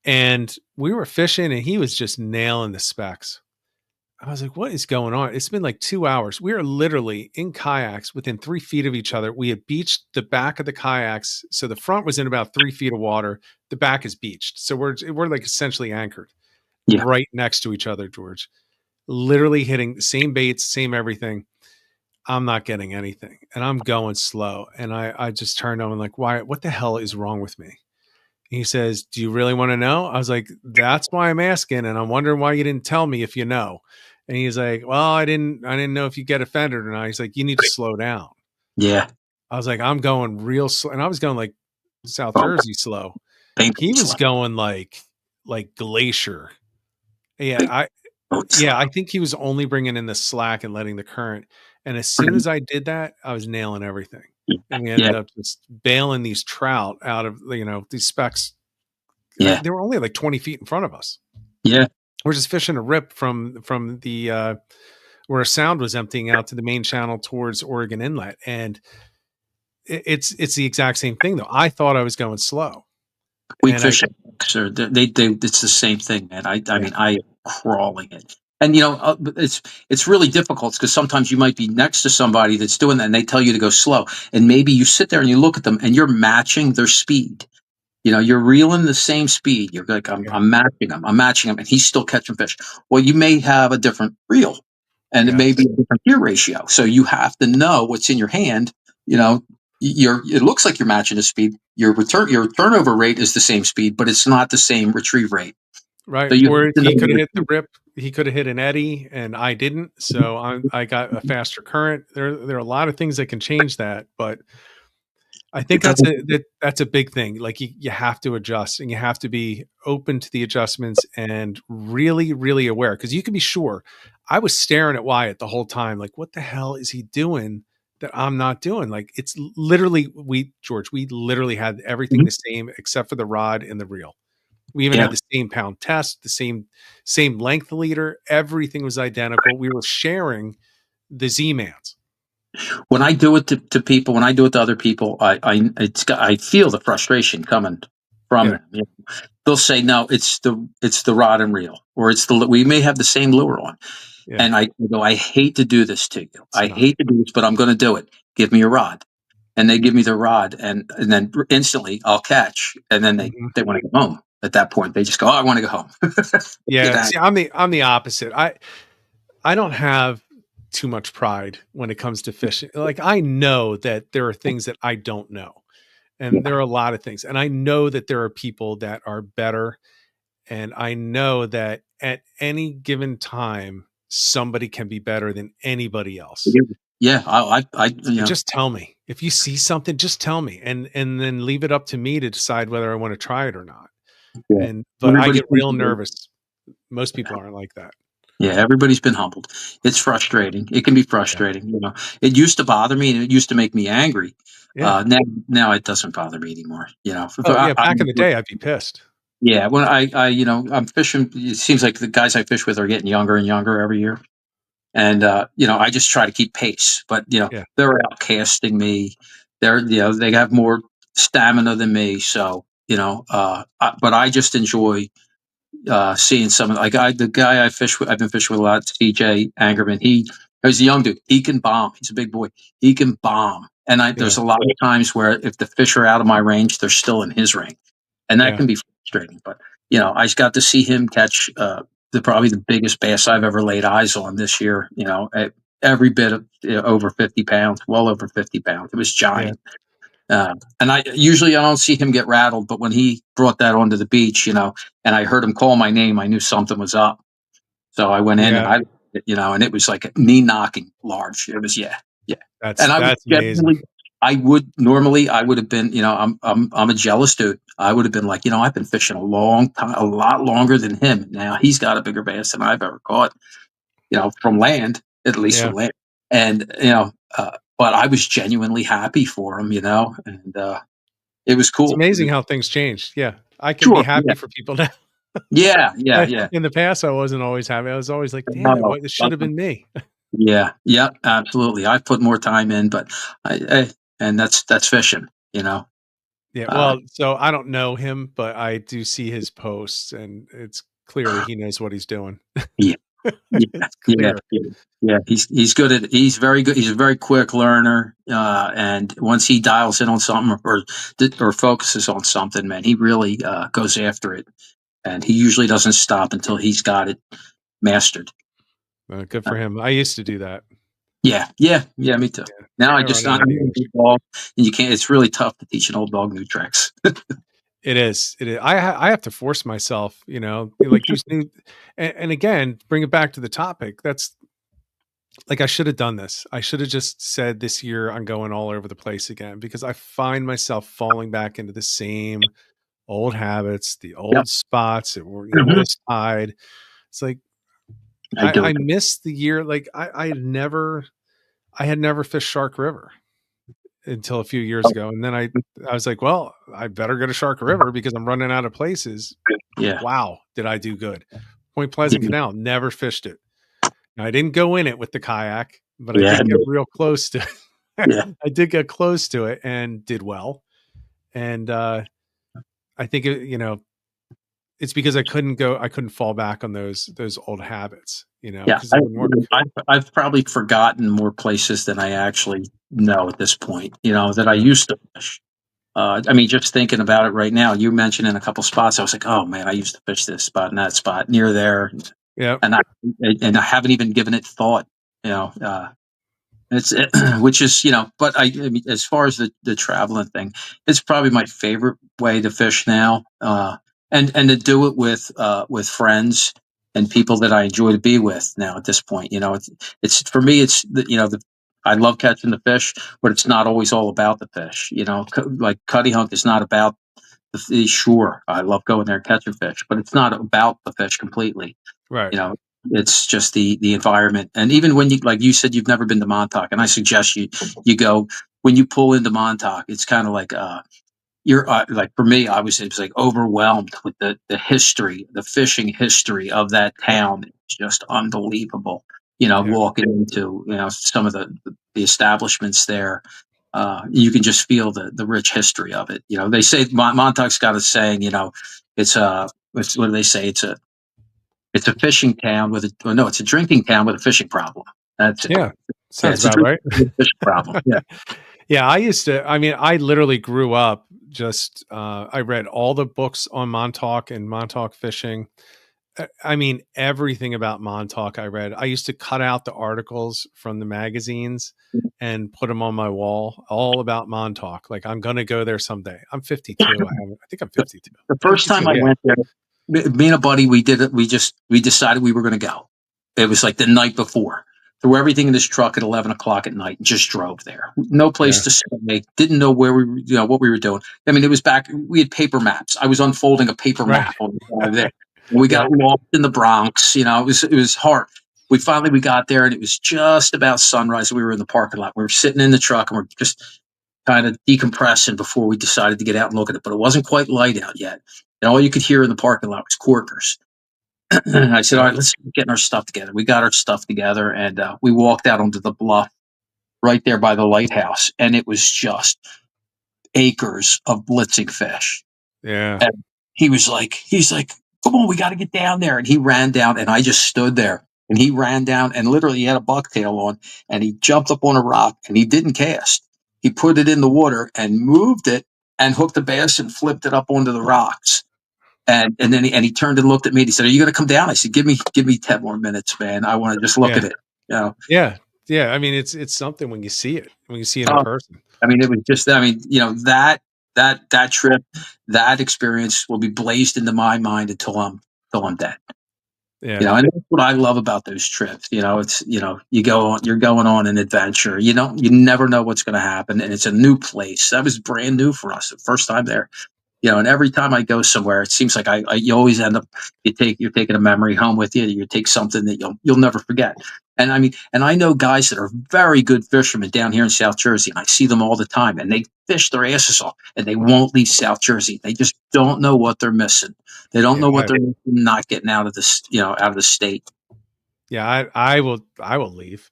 Speaker 1: and we were fishing, and he was just nailing the specs. I was like, what is going on? It's been like 2 hours. We are literally in kayaks within 3 feet of each other. We had beached the back of the kayaks. So the front was in about 3 feet of water. The back is beached. So we're like essentially anchored
Speaker 2: yeah,
Speaker 1: right next to each other, George. Literally hitting the same baits, same everything. I'm not getting anything. And I'm going slow. And I just turned on and like, why, what the hell is wrong with me? He says, do you really want to know? I was like, that's why I'm asking. And I'm wondering why you didn't tell me if you know. And he's like, well, I didn't know if you get offended or not. He's like, you need to slow down.
Speaker 2: yeah.
Speaker 1: I was like, I'm going real slow. And I was going like South
Speaker 2: Oh,
Speaker 1: Jersey slow. He
Speaker 2: painfully
Speaker 1: was
Speaker 2: slow.
Speaker 1: going like glacier. Yeah.
Speaker 2: Big
Speaker 1: I,
Speaker 2: boat
Speaker 1: yeah, I
Speaker 2: slow.
Speaker 1: think he was only bringing in the slack and letting the current. And as soon as I did that, I was nailing everything. And we
Speaker 2: Yeah,
Speaker 1: ended up just bailing these trout out of, these specks.
Speaker 2: yeah,
Speaker 1: They were only like 20 feet in front of us.
Speaker 2: yeah.
Speaker 1: We're just fishing a rip from the where a sound was emptying out to the main channel towards Oregon Inlet, and it's the exact same thing though. I thought I was going slow,
Speaker 2: Weak
Speaker 1: and I
Speaker 2: fish sir. They it's the same thing, man. I
Speaker 1: yeah
Speaker 2: mean, I am crawling it. And it's really difficult because sometimes you might be next to somebody that's doing that and they tell you to go slow. And maybe you sit there and you look at them and you're matching their speed. You're reeling the same speed. You're like,
Speaker 1: yeah
Speaker 2: I'm matching him. I'm matching him, and he's still catching fish. Well, you may have a different reel, and it may be
Speaker 1: yes
Speaker 2: a different gear ratio. So you have to know what's in your hand. You know, it looks like you're matching the speed. Your turnover rate is the same speed, but it's not the same retrieve rate. So
Speaker 1: right.
Speaker 2: you
Speaker 1: Or
Speaker 2: have
Speaker 1: if
Speaker 2: to know
Speaker 1: he could have
Speaker 2: your
Speaker 1: hit the
Speaker 2: speed.
Speaker 1: rip, he could have hit an eddy, and I didn't. So I got a faster current. There are a lot of things that can change that, but I
Speaker 2: It
Speaker 1: think
Speaker 2: doesn't.
Speaker 1: that's a big thing. Like you have to adjust and you have to be open to the adjustments and really, really aware because you can be sure. I was staring at Wyatt the whole time, like, what the hell is he doing that I'm not doing? Like, it's literally George, we literally had everything
Speaker 2: Mhm.
Speaker 1: the same except for the rod and the reel. We even had
Speaker 2: Yeah.
Speaker 1: the same pound test, the same length leader. Everything was identical. We were sharing the Z-mans.
Speaker 2: When I do it to people, when I do it to other people, I feel the frustration coming from
Speaker 1: Yeah.
Speaker 2: them. they'll say no, it's the rod and reel, or it's the we may have the same lure on,
Speaker 1: Yeah,
Speaker 2: and I go, I hate to do this to you.
Speaker 1: it's
Speaker 2: I
Speaker 1: not.
Speaker 2: hate to do this, but I'm going to do it. Give me a rod, and they give me the rod, and then instantly I'll catch, and then
Speaker 1: Mhm.
Speaker 2: they want to go home. At that point, they just go, oh, I want to go home. Get
Speaker 1: Yeah,
Speaker 2: out.
Speaker 1: see, I'm the opposite. I don't have too much pride when it comes to fishing. Like, I know that there are things that I don't know, and there
Speaker 2: Yeah,
Speaker 1: are a lot of things, and I know that there are people that are better, and I know that at any given time, somebody can be better than anybody else.
Speaker 2: yeah.
Speaker 1: So just tell me. If you see something, just tell me, and then leave it up to me to decide whether I wanna try it or not.
Speaker 2: Yeah.
Speaker 1: And but I
Speaker 2: Everybody's
Speaker 1: get
Speaker 2: been
Speaker 1: real
Speaker 2: humbled.
Speaker 1: nervous. Most people aren't like that.
Speaker 2: Yeah, everybody's been humbled. It's frustrating. It can be
Speaker 1: Yeah.
Speaker 2: frustrating. It used to bother me, and it used to make me angry.
Speaker 1: Yeah.
Speaker 2: Now it doesn't bother me anymore.
Speaker 1: Oh, yeah, back in the day, I'd be pissed.
Speaker 2: Yeah, when I'm fishing. It seems like the guys I fish with are getting younger and younger every year, and I just try to keep pace. But
Speaker 1: Yeah.
Speaker 2: they're outcasting me. They have more stamina than me. So but I just enjoy seeing some like the guy I've been fishing with a lot, CJ Angerman. He's a young dude. He can bomb. He's a big boy. He can bomb. And
Speaker 1: Yeah.
Speaker 2: there's a lot of times where if the fish are out of my range, they're still in his range, and that
Speaker 1: Yeah.
Speaker 2: can be frustrating. But I just got to see him catch probably the biggest bass I've ever laid eyes on this year. Every bit of over 50 pounds, well over 50 pounds. It was
Speaker 1: Yeah.
Speaker 2: giant. And I don't see him get rattled, but when he brought that onto the beach, and I heard him call my name, I knew something was up. So I went in and
Speaker 1: Yeah.
Speaker 2: and it was like knee knocking large. It was, yeah, yeah. And I would
Speaker 1: That's amazing.
Speaker 2: generally, I would normally, I would have been, I'm a jealous dude. I would have been like, I've been fishing a long time, a lot longer than him. Now he's got a bigger bass than I've ever caught, from land, at least
Speaker 1: Yeah.
Speaker 2: from land. And, but I was genuinely happy for him, and it was
Speaker 1: It's
Speaker 2: cool.
Speaker 1: amazing how things change. Yeah. I can be
Speaker 2: Sure. Yeah.
Speaker 1: happy for people now.
Speaker 2: Yeah. Yeah. Yeah.
Speaker 1: In the past, I wasn't always happy. I was always like, "Damn it,
Speaker 2: No,
Speaker 1: what this should have been me."
Speaker 2: yeah. Yeah. Absolutely. I put more time in, but and that's fishing,
Speaker 1: Yeah,
Speaker 2: uh,
Speaker 1: well, so I don't know him, but I do see his posts, and it's clearly he knows what he's doing.
Speaker 2: yeah. Yeah.
Speaker 1: It's
Speaker 2: Yeah.
Speaker 1: clear.
Speaker 2: Yeah. Yeah. He's good he's very good. He's a very quick learner. And once he dials in on something or focuses on something, man, he really goes after it. And he usually doesn't stop until he's got it mastered.
Speaker 1: Good
Speaker 2: Uh,
Speaker 1: for him. I used to do that.
Speaker 2: Yeah, yeah, yeah, me too.
Speaker 1: Yeah,
Speaker 2: Now
Speaker 1: I run
Speaker 2: I'm
Speaker 1: out of the
Speaker 2: an
Speaker 1: energy.
Speaker 2: old dog, and you can't. It's really tough to teach an old dog new tricks.
Speaker 1: It is. It is. I have to force myself, like these new and again, bring it back to the topic. That's like I should have done this. I should have just said this year I'm going all over the place again because I find myself falling back into the same old habits, the
Speaker 2: Yep.
Speaker 1: old spots, or
Speaker 2: Mhm.
Speaker 1: this tide. It's like
Speaker 2: I do
Speaker 1: I
Speaker 2: it.
Speaker 1: missed the year. Like I had never fished Shark River until a few years ago, and then I was like, well, I better go to Shark River because I'm running out of places.
Speaker 2: Yeah,
Speaker 1: Wow, did I do good? Point Pleasant Canal, never fished it. Now, I didn't go in it with the kayak, but I
Speaker 2: yeah,
Speaker 1: did get real close to
Speaker 2: yeah,
Speaker 1: I did get close to it and did well. And I think it's because I couldn't fall back on those old habits,
Speaker 2: yeah.
Speaker 1: because they wouldn't work.
Speaker 2: I've probably forgotten more places than I actually know at this point. That I
Speaker 1: Yeah.
Speaker 2: used to fish. I mean, just thinking about it right now, you mentioned in a couple spots. I was like, oh man, I used to fish this spot and that spot near there,
Speaker 1: Yeah.
Speaker 2: and I haven't even given it thought. You know, It's which is but I mean, as far as the traveling thing, it's probably my favorite way to fish now, and to do it with friends and people that I enjoy to be with now at this point. It's for me, it's I love catching the fish, but it's not always all about the fish. Like Cuddy Hunt is not about the fish. Sure, I love going there and catching fish, but it's not about the fish completely.
Speaker 1: Right.
Speaker 2: you know it's just the environment. And even when you, like you said, you've never been to Montauk, and I suggest you go. When you pull into Montauk, it's kind of like you're like, for me, it was like overwhelmed with the history, the fishing history of that
Speaker 1: Yeah.
Speaker 2: town. It's just unbelievable.
Speaker 1: Yeah.
Speaker 2: Walking into some of the establishments there, you can just feel the rich history of it. They say Montauk's got a saying. What do they say? It's a fishing town with a well, no, it's a drinking town with a fishing problem. That's it.
Speaker 1: Yeah,
Speaker 2: Yeah,
Speaker 1: sounds
Speaker 2: it's a
Speaker 1: about
Speaker 2: drinking
Speaker 1: right.
Speaker 2: town with a fishing problem. Yeah.
Speaker 1: Yeah, I used to. I mean, I literally grew up just. I read all the books on Montauk and Montauk fishing. I mean, everything about Montauk I read. I used to cut out the articles from the magazines and put them on my wall, all about Montauk. Like, I'm going to go there someday. I'm 52. I haven't, I think I'm
Speaker 2: The,
Speaker 1: 52.
Speaker 2: the first time
Speaker 1: 52.
Speaker 2: I
Speaker 1: Yeah.
Speaker 2: went there, me and a buddy, we did it. We decided we were going to go. It was like the night before. Threw everything in this truck at 11 o'clock at night and just drove there. No place
Speaker 1: Yeah.
Speaker 2: to stay. Didn't know where what we were doing. I mean, it was back. We had paper maps. I was unfolding a paper
Speaker 1: Right.
Speaker 2: map on the drive there. We
Speaker 1: Yep.
Speaker 2: got lost in the Bronx. It was hard. We got there and it was just about sunrise. We were in the parking lot. We were sitting in the truck and we're just kind of decompressing before we decided to get out and look at it. But it wasn't quite light out yet, and all you could hear in the parking lot was corkers. I said, "All
Speaker 1: Yep.
Speaker 2: right, let's get our stuff together." We got our stuff together, and we walked out onto the bluff right there by the lighthouse, and it was just acres of blitzing fish.
Speaker 1: Yeah.
Speaker 2: And he's like, "Come on, we got to get down there." And he ran down, and I just stood there. And he ran down, and literally he had a bucktail on, and he jumped up on a rock, and he didn't cast. He put it in the water and moved it, and hooked the bass and flipped it up onto the rocks. And then he turned and looked at me. And he said, "Are you going to come down?" I said, "Give me 10 more minutes, man. I want to just look
Speaker 1: Yeah.
Speaker 2: at it." You know,
Speaker 1: Yeah. Yeah. I mean, it's something when you see it in
Speaker 2: uh,
Speaker 1: person.
Speaker 2: I mean, it was just. I mean, that trip, that experience will be blazed into my mind until I'm dead.
Speaker 1: Yeah.
Speaker 2: And that's what I love about those trips. It's you're going on an adventure. You never know what's going to happen, and it's a new place. That was brand new for us, the first time there. And every time I go somewhere, it seems like you always end up you're taking a memory home with you. You take something that you'll never forget. And I mean, and I know guys that are very good fishermen down here in South Jersey, and I see them all the time, and they fish their asses off, and they won't leave South Jersey. They just don't know what they're missing. They don't
Speaker 1: Yeah.
Speaker 2: know what they're missing, not getting out of this, out of the state.
Speaker 1: Yeah. I will leave.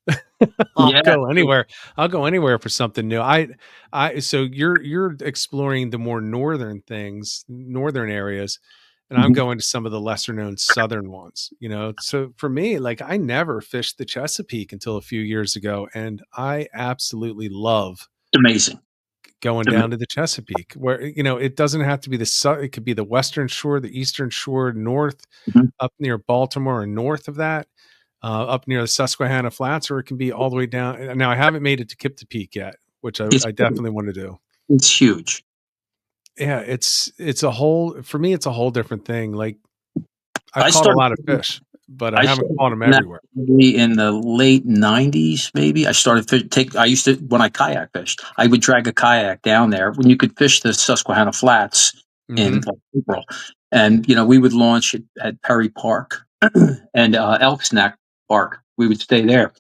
Speaker 1: I'll
Speaker 2: Yeah,
Speaker 1: go anywhere. I'll go anywhere for something new. So you're exploring the more northern things, northern areas, and I'm
Speaker 2: mhm,
Speaker 1: going to some of the lesser known southern ones, So for me, like I never fished the Chesapeake until a few years ago, and I absolutely love
Speaker 2: it's amazing.
Speaker 1: going
Speaker 2: It's
Speaker 1: down to the Chesapeake, where it doesn't have to be it could be the western shore, the eastern shore, north,
Speaker 2: amazing.
Speaker 1: up near Baltimore and north of that, up near the Susquehanna Flats, or it can be all the way down. Now, I haven't made it to Kip the Peak yet, which
Speaker 2: It's
Speaker 1: I definitely want to do.
Speaker 2: it's huge.
Speaker 1: Yeah, it's a whole for me. It's a whole different thing. Like I've
Speaker 2: I
Speaker 1: caught a
Speaker 2: started
Speaker 1: lot of fish, but I
Speaker 2: I
Speaker 1: haven't
Speaker 2: started
Speaker 1: caught them
Speaker 2: doing that
Speaker 1: everywhere.
Speaker 2: probably in the late '90s, maybe. I used to when I kayak fished, I would drag a kayak down there when you could fish the Susquehanna Flats in
Speaker 1: Hmm.
Speaker 2: like April, and we would launch at Perry Park and Elks Neck Park. We would stay there,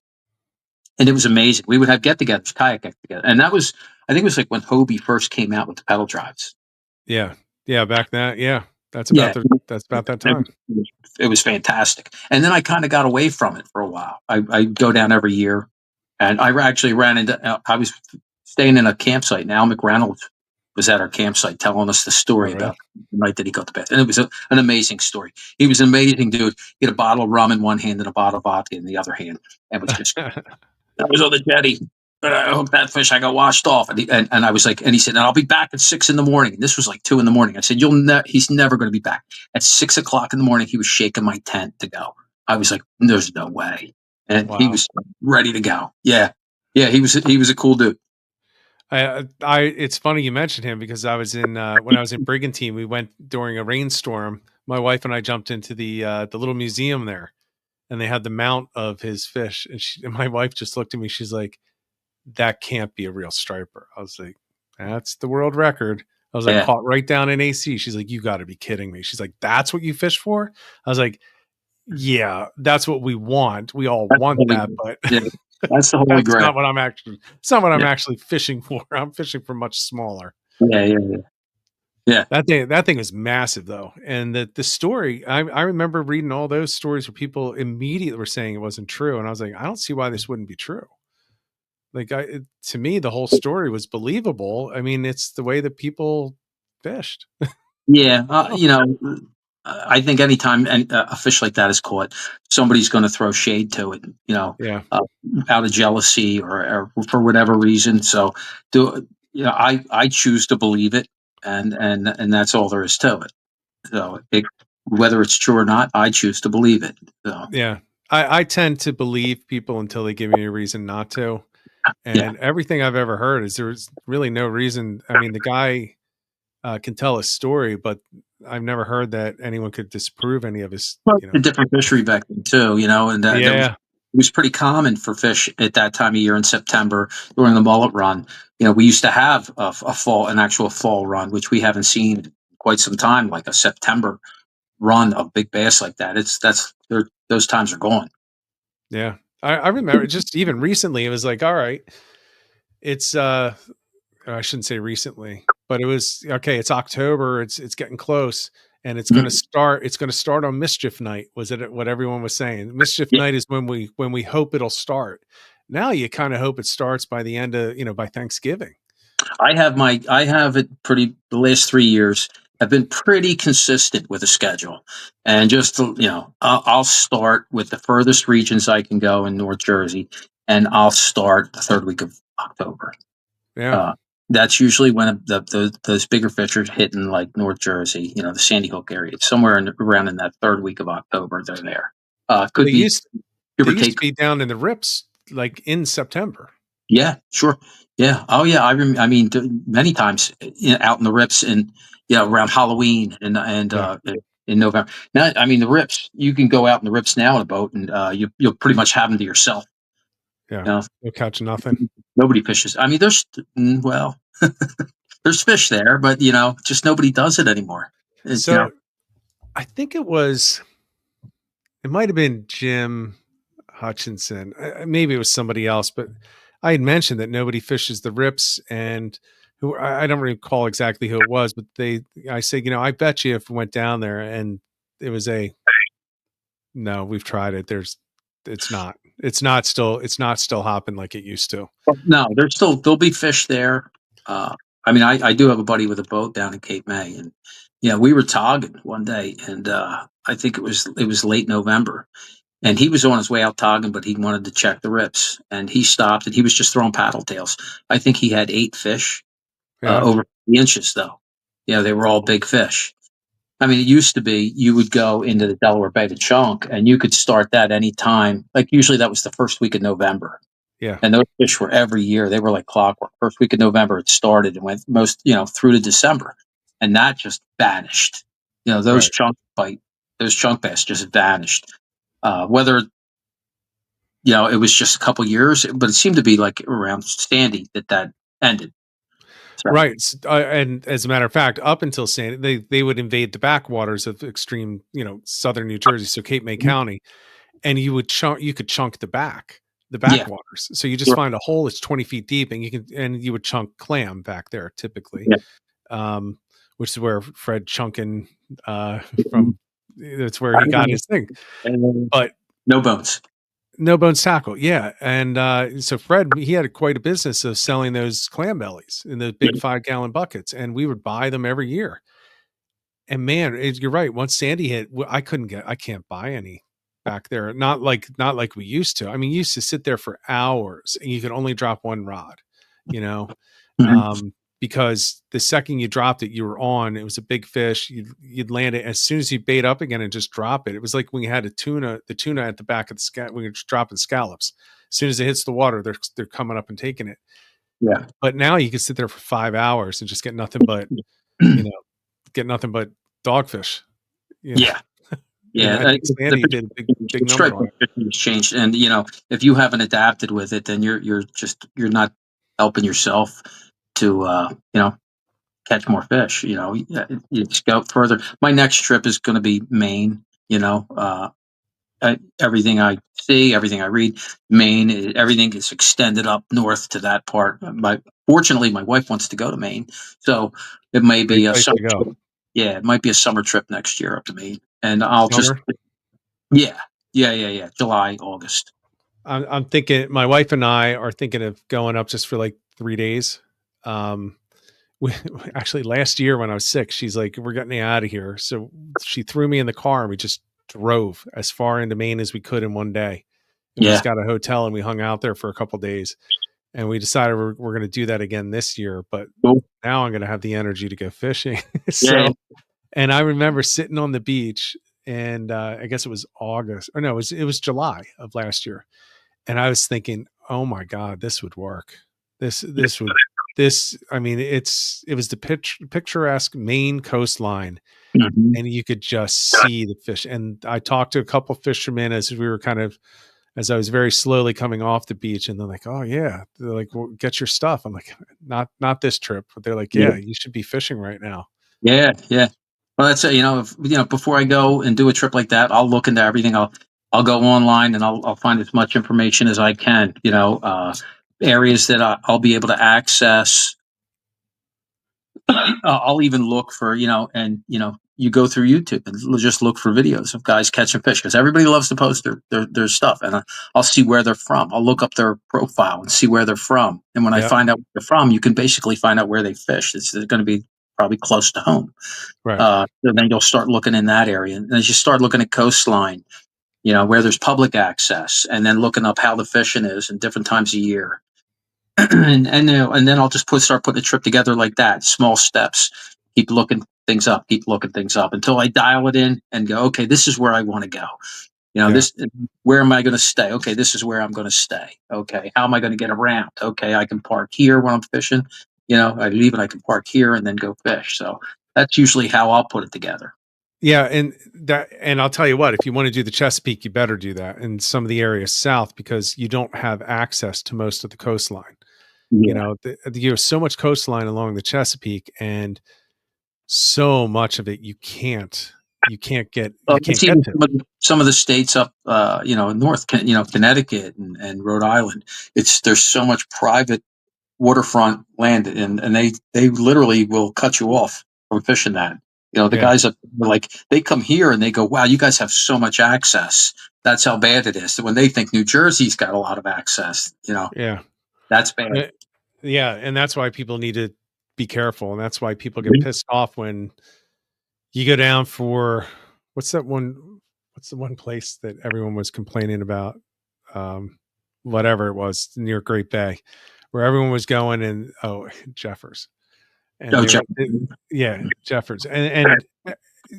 Speaker 2: and it was amazing. We would have get-togethers, kayak get-together, and that was I think it was like when Hobie first came out with the pedal drives.
Speaker 1: Yeah, yeah, back then. Yeah,
Speaker 2: Yeah,
Speaker 1: that's about that
Speaker 2: it
Speaker 1: time.
Speaker 2: was it was fantastic. And then I kind of got away from it for a while. I go down every year, and actually ran into. I was staying in a campsite. Now McReynolds was at our campsite telling us the
Speaker 1: Oh,
Speaker 2: story
Speaker 1: really?
Speaker 2: about the night that he got to bed, and it was an amazing story. He was an amazing dude. He had a bottle of rum in one hand and a bottle of vodka in the other hand, and was just I was on the jetty. I hooked that fish. I got washed off, and I was like, and he said, and I'll be back at 6 in the morning. This was like 2 in the morning. I said, he's never going to be back. At 6 o'clock in the morning, he was shaking my tent to go. I was like, there's no way, and he
Speaker 1: Wow.
Speaker 2: was ready to go. Yeah, yeah, he was a cool dude.
Speaker 1: It's funny you mentioned him because I was in when I was in Brigantine, we went during a rainstorm. My wife and I jumped into the little museum there, and they had the mount of his fish. And my wife just looked at me. She's like, "That can't be a real striper." I was like, "That's the world record." I was like,
Speaker 2: Yeah,
Speaker 1: "Caught right down in AC." She's like, "You got to be kidding me." She's like, "That's what you fish for?" I was like, "Yeah, that's what we want. We all
Speaker 2: that's the
Speaker 1: want
Speaker 2: holy
Speaker 1: that,
Speaker 2: grail.
Speaker 1: but
Speaker 2: Yeah, that's the holy
Speaker 1: that's
Speaker 2: grail.
Speaker 1: not what I'm actually. It's not what I'm
Speaker 2: Yeah,
Speaker 1: actually fishing for. I'm fishing for much smaller."
Speaker 2: yeah, yeah, yeah. Yeah.
Speaker 1: That thing was massive though. And the story, I remember reading all those stories where people immediately were saying it wasn't true. And I was like, I don't see why this wouldn't be true. Like to me, the whole story was believable. I mean, it's the way that people fished.
Speaker 2: Yeah,
Speaker 1: Oh,
Speaker 2: I think anytime a fish like that is caught, somebody's going to throw shade to it.
Speaker 1: yeah,
Speaker 2: Uh, Out of jealousy or for whatever reason. So, do I choose to believe it, and that's all there is to it. So, whether it's true or not, I choose to believe it. So,
Speaker 1: yeah. I tend to believe people until they give me a reason not to.
Speaker 2: yeah.
Speaker 1: And everything I've ever heard is there's really no reason. I mean, the guy can tell a story, but I've never heard that anyone could disprove any of his,
Speaker 2: Well, a different fishery back then too, and that was
Speaker 1: Yeah,
Speaker 2: it was pretty common for fish at that time of year in September during the mullet run. We used to have an actual fall run, which we haven't seen in quite some time, like a September run of big bass like that. Those times are gone.
Speaker 1: yeah. I remember just even recently, it was like, all right, it's I shouldn't say recently, but it was okay. It's October. It's getting close, and it's going to
Speaker 2: Mhm.
Speaker 1: start. It's going to start on mischief night. Was it what everyone was saying? Mischief
Speaker 2: Yeah,
Speaker 1: night is when we hope it'll start. Now you kind of hope it starts by the end of by Thanksgiving.
Speaker 2: I have it pretty. The last 3 years have been pretty consistent with a schedule, and just I'll start with the furthest regions I can go in North Jersey, and I'll start the third week of October.
Speaker 1: Yeah,
Speaker 2: Uh, that's usually when those bigger fish are hitting like North Jersey, the Sandy Hook area. It's somewhere around in that third week of October. They're there.
Speaker 1: well,
Speaker 2: Could be give
Speaker 1: they
Speaker 2: or
Speaker 1: used to
Speaker 2: take.
Speaker 1: be down in the rips like in September.
Speaker 2: Yeah, sure. Yeah. Oh, yeah. I mean, many times out in the rips and around Halloween
Speaker 1: Yeah,
Speaker 2: in November. Now, I mean, the rips. You can go out in the rips now in a boat, and you'll pretty much have them to yourself.
Speaker 1: yeah.
Speaker 2: You know,
Speaker 1: You'll catch nothing.
Speaker 2: nobody fishes. I mean, well, there's fish there, but just nobody does it anymore. It, you know,
Speaker 1: So I think it might have been Jim Hutchinson. Maybe it was somebody else, but I had mentioned that nobody fishes the rips, and who I don't recall exactly who it was, but I said, I bet you if we went down there and it was a no, we've tried it. It's not still hopping like it used to.
Speaker 2: no, there'll be fish there. I mean, I do have a buddy with a boat down in Cape May, and we were togging one day, and I think it was late November, and he was on his way out togging, but he wanted to check the rips, and he stopped, and he was just throwing paddle tails. I think he had 8 fish
Speaker 1: Yeah,
Speaker 2: over 3 inches, though. They were all big fish. I mean, it used to be you would go into the Delaware Bay to chunk, and you could start that any time. Like usually that was the first week of November,
Speaker 1: yeah,
Speaker 2: and those fish were every year. They were like clockwork. First week of November it started and went through to December, and that just vanished.
Speaker 1: right.
Speaker 2: Those chunk bass just vanished. Whether it was just a couple years, but it seemed to be like around Sandy that ended. So
Speaker 1: Right. And as a matter of fact, up until Sandy, they would invade the backwaters of extreme, southern New Jersey, so Cape May County, and you could chunk the
Speaker 2: yeah,
Speaker 1: backwaters. So you just
Speaker 2: sure.
Speaker 1: find a hole that's 20 feet deep, and you would chunk clam back there typically,
Speaker 2: Yeah.
Speaker 1: um, which is where Fred Chunkin from. That's where he got his thing. But
Speaker 2: No bones.
Speaker 1: no bones tackle, yeah. And so Fred, he had quite a business of selling those clam bellies in the big 5 gallon buckets, and we would buy them every year. And man, you're right. Once Sandy hit, I can't buy any back there. Not like we used to. I mean, you used to sit there for hours and you could only drop one rod, you know,
Speaker 2: Mhm.
Speaker 1: um, because the second you dropped it, you were on. It was a big fish. You'd land it as soon as you bait up again and just drop it. It was like when you had the tuna at the back of the when you're just dropping scallops. As soon as it hits the water, they're coming up and taking it.
Speaker 2: Yeah.
Speaker 1: But now you can sit there for 5 hours and just you know, get nothing but dogfish, you know,
Speaker 2: Yeah.
Speaker 1: and
Speaker 2: Yeah,
Speaker 1: I think
Speaker 2: the
Speaker 1: Sandy did a big
Speaker 2: the
Speaker 1: number
Speaker 2: strike
Speaker 1: on it.
Speaker 2: has changed, and if you haven't adapted with it, then you're not helping yourself to catch more fish. You just go further. My next trip is going to be Maine. Everything I see, everything I read, Maine, everything is extended up north to that part. Fortunately, my wife wants to go to Maine, so it may
Speaker 1: Great
Speaker 2: be a
Speaker 1: place
Speaker 2: summer
Speaker 1: to go.
Speaker 2: trip. Yeah, it might be a summer trip next year up to Maine, and I'll just
Speaker 1: Summer.
Speaker 2: yeah, yeah, July, August.
Speaker 1: I'm thinking my wife and I are thinking of going up just for like 3 days. Um, actually last year when I was sick, she's like, "We're getting you out of here." So she threw me in the car and we just drove as far into Maine as we could in one day. And we just
Speaker 2: Yeah.
Speaker 1: got a hotel and we hung out there for a couple days. And we decided we're going to do that again this year. But
Speaker 2: Cool.
Speaker 1: now I'm going to have the energy to go fishing.
Speaker 2: Yeah.
Speaker 1: So, and I remember sitting on the beach, and I guess it was August, or no, it was July of last year, and I was thinking, oh my God, this would work. This would this. I mean, it was the picturesque Maine coastline,
Speaker 2: Mhm.
Speaker 1: and you could just see the fish. And I talked to a couple fishermen as we were as I was very slowly coming off the beach, and they're like, "Oh yeah," they're like, well, "Get your stuff." I'm like, "Not this trip," but they're like,
Speaker 2: Yeah.
Speaker 1: "Yeah, you should be fishing right now."
Speaker 2: Yeah. Yeah. Well, that's it. Before I go and do a trip like that, I'll look into everything. I'll go online and I'll find as much information as I can. Areas that I'll be able to access. I'll even look for, you go through YouTube and just look for videos of guys catching fish because everybody loves to post their stuff. And I'll see where they're from. I'll look up their profile and see where they're from. And when I
Speaker 1: Yeah,
Speaker 2: find out where they're from, you can basically find out where they fish. It's going to be probably close to home.
Speaker 1: right.
Speaker 2: So then you'll start looking in that area. And as you start looking at coastline, where there's public access, and then looking up how the fishing is in different times of year and then I'll just start putting a trip together like that, small steps. Keep looking things up until I dial it in and go, okay, this is where I want to go.
Speaker 1: Yeah.
Speaker 2: This where am I going to stay? Okay, this is where I'm going to stay. Okay, how am I going to get around? Okay, I can park here when I'm fishing. I leave and I can park here and then go fish. So that's usually how I'll put it together.
Speaker 1: Yeah, and I'll tell you what, if you want to do the Chesapeake, you better do that in some of the areas south because you don't have access to most of the coastline.
Speaker 2: Yeah.
Speaker 1: You have so much coastline along the Chesapeake, and so much of it you
Speaker 2: It's
Speaker 1: can't get
Speaker 2: even
Speaker 1: to.
Speaker 2: some of the states up, north, Connecticut and Rhode Island. There's so much private waterfront land, and they literally will cut you off from fishing that. The
Speaker 1: Yeah,
Speaker 2: guys up like they come here and they go, "Wow, you guys have so much access. That's how bad it is." So when they think New Jersey's got a lot of access,
Speaker 1: yeah.
Speaker 2: that's bad.
Speaker 1: Eh, yeah, and that's why people need to be careful, and that's why people get
Speaker 2: Mhm.
Speaker 1: pissed off when you go down for what's that one what's the one place that everyone was complaining about? Um, Whatever it was near Great Bay, where everyone was going and Jeffers. And
Speaker 2: Oh,
Speaker 1: they were
Speaker 2: Jeff,
Speaker 1: yeah, Jeffords. And
Speaker 2: great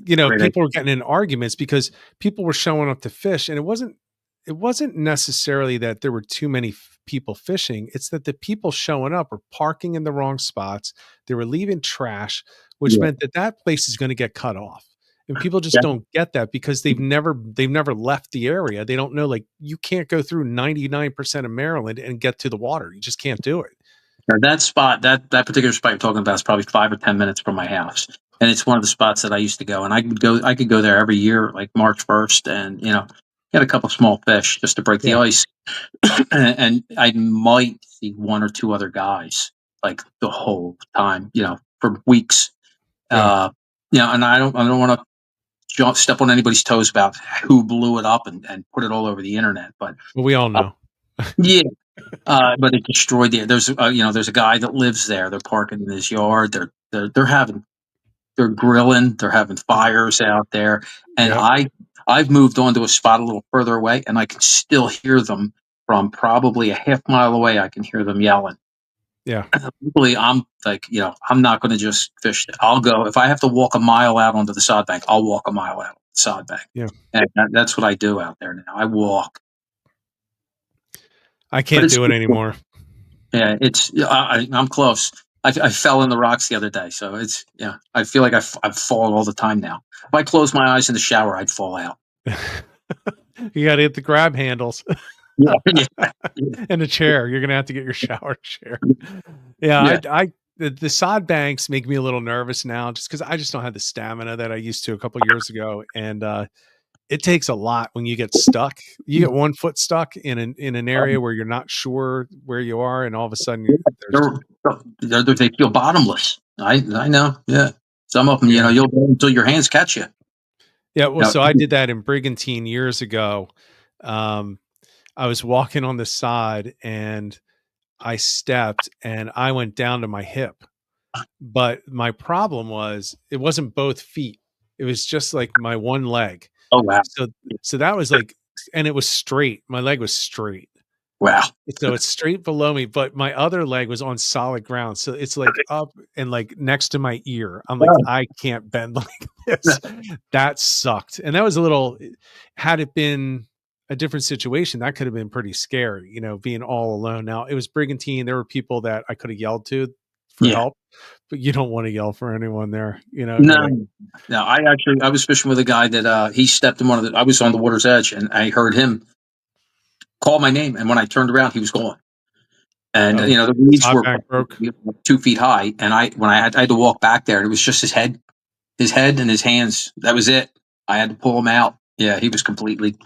Speaker 2: idea.
Speaker 1: people were getting in arguments because people were showing up to fish, and it wasn't necessarily that there were too many people fishing. It's that the people showing up were parking in the wrong spots. They were leaving trash, which
Speaker 2: Yeah,
Speaker 1: meant that that place is going to get cut off. And people just
Speaker 2: yeah.
Speaker 1: don't get that because they've never left the area. They don't know, like, you can't go through 99% of Maryland and get to the water. You just can't do it.
Speaker 2: Now, that particular spot you're talking about is probably 5 or 10 minutes from my house, and it's one of the spots that I used to go. And I could go there every year, like March 1st, and get a couple small fish just to break the
Speaker 1: Yeah.
Speaker 2: ice. And I might see one or two other guys like the whole time, for weeks.
Speaker 1: Yeah.
Speaker 2: And I don't want to step on anybody's toes about who blew it up and put it all over the internet, but
Speaker 1: Well, we all
Speaker 2: uh,
Speaker 1: know.
Speaker 2: yeah, but it destroyed there's a guy that lives there. They're parking in his yard. They're grilling. They're having fires out there, and
Speaker 1: Yep.
Speaker 2: I've moved on to a spot a little further away, and I can still hear them from probably a half mile away. I can hear them yelling.
Speaker 1: Yeah.
Speaker 2: Luckily, I'm like, I'm not going to just fish. I'll go if I have to walk a mile out onto the sod bank. I'll walk a mile out on the sod bank,
Speaker 1: Yeah.
Speaker 2: and that's what I do out there now. I walk,
Speaker 1: I
Speaker 2: but
Speaker 1: can't
Speaker 2: it's
Speaker 1: do it anymore.
Speaker 2: yeah, I'm close. I fell in the rocks the other day, so it's yeah. I feel like I've fallen all the time now. If I close my eyes in the shower, I'd fall out.
Speaker 1: You got to hit the grab handles
Speaker 2: Yeah, yeah,
Speaker 1: and a chair. You're going to have to get your shower chair. Yeah.
Speaker 2: yeah.
Speaker 1: The sod banks make me a little nervous now just because I just don't have the stamina that I used to a couple years ago. And it takes a lot when you get stuck. You get one foot stuck in an area where you're not sure where you are. And all of a sudden there's,
Speaker 2: They feel bottomless. I know. Yeah, some of them,
Speaker 1: yeah.
Speaker 2: you'll go until your hands catch you.
Speaker 1: Yeah. Well,
Speaker 2: You
Speaker 1: so I did that in Brigantine years ago. Um, I was walking on the side and I stepped and I went down to my hip. But my problem was it wasn't both feet. It was just like my one leg.
Speaker 2: Oh wow,
Speaker 1: So so that was like, and it was straight. My leg was straight.
Speaker 2: wow.
Speaker 1: So it's straight below me, but my other leg was on solid ground. So it's like up and like next to my ear. I'm like, I can't bend like this. That sucked. And that was a little, had it been a different situation, that could have been pretty scary, being all alone. Now it was Brigantine. There were people that I could have yelled to for
Speaker 2: Yeah.
Speaker 1: help, but you don't want to yell for anyone there,
Speaker 2: No,
Speaker 1: you're like,
Speaker 2: no. I was fishing with a guy that he stepped in one of the. I was on the water's edge, and I heard him call my name. And when I turned around, he was gone. And
Speaker 1: oh,
Speaker 2: the weeds
Speaker 1: side
Speaker 2: were
Speaker 1: bank broke.
Speaker 2: 2 feet high. And I had to walk back there, and it was just his head and his hands. That was it. I had to pull him out. Yeah, he was completely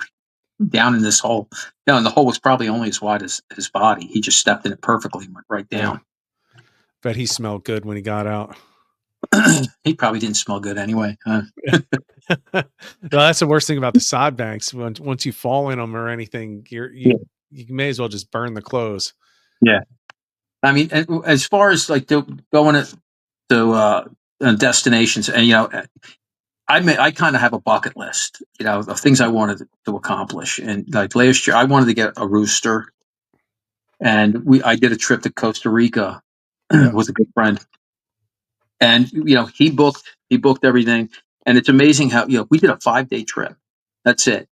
Speaker 2: down in this hole. And the hole was probably only as wide as his body. He just stepped in it perfectly and went right
Speaker 1: Yeah.
Speaker 2: down.
Speaker 1: Bet he smelled good when he got out.
Speaker 2: He probably didn't smell good anyway.
Speaker 1: No, that's the worst thing about the sod banks. Once you fall in them or anything,
Speaker 2: Yeah.
Speaker 1: you may as well just burn the clothes.
Speaker 2: Yeah. I mean, as far as like going to destinations, and I kind of have a bucket list, of things I wanted to accomplish. And like last year, I wanted to get a rooster, and I did a trip to Costa Rica
Speaker 1: Yeah.
Speaker 2: with a good friend, and he booked everything, and it's amazing how we did a 5 day trip. That's it.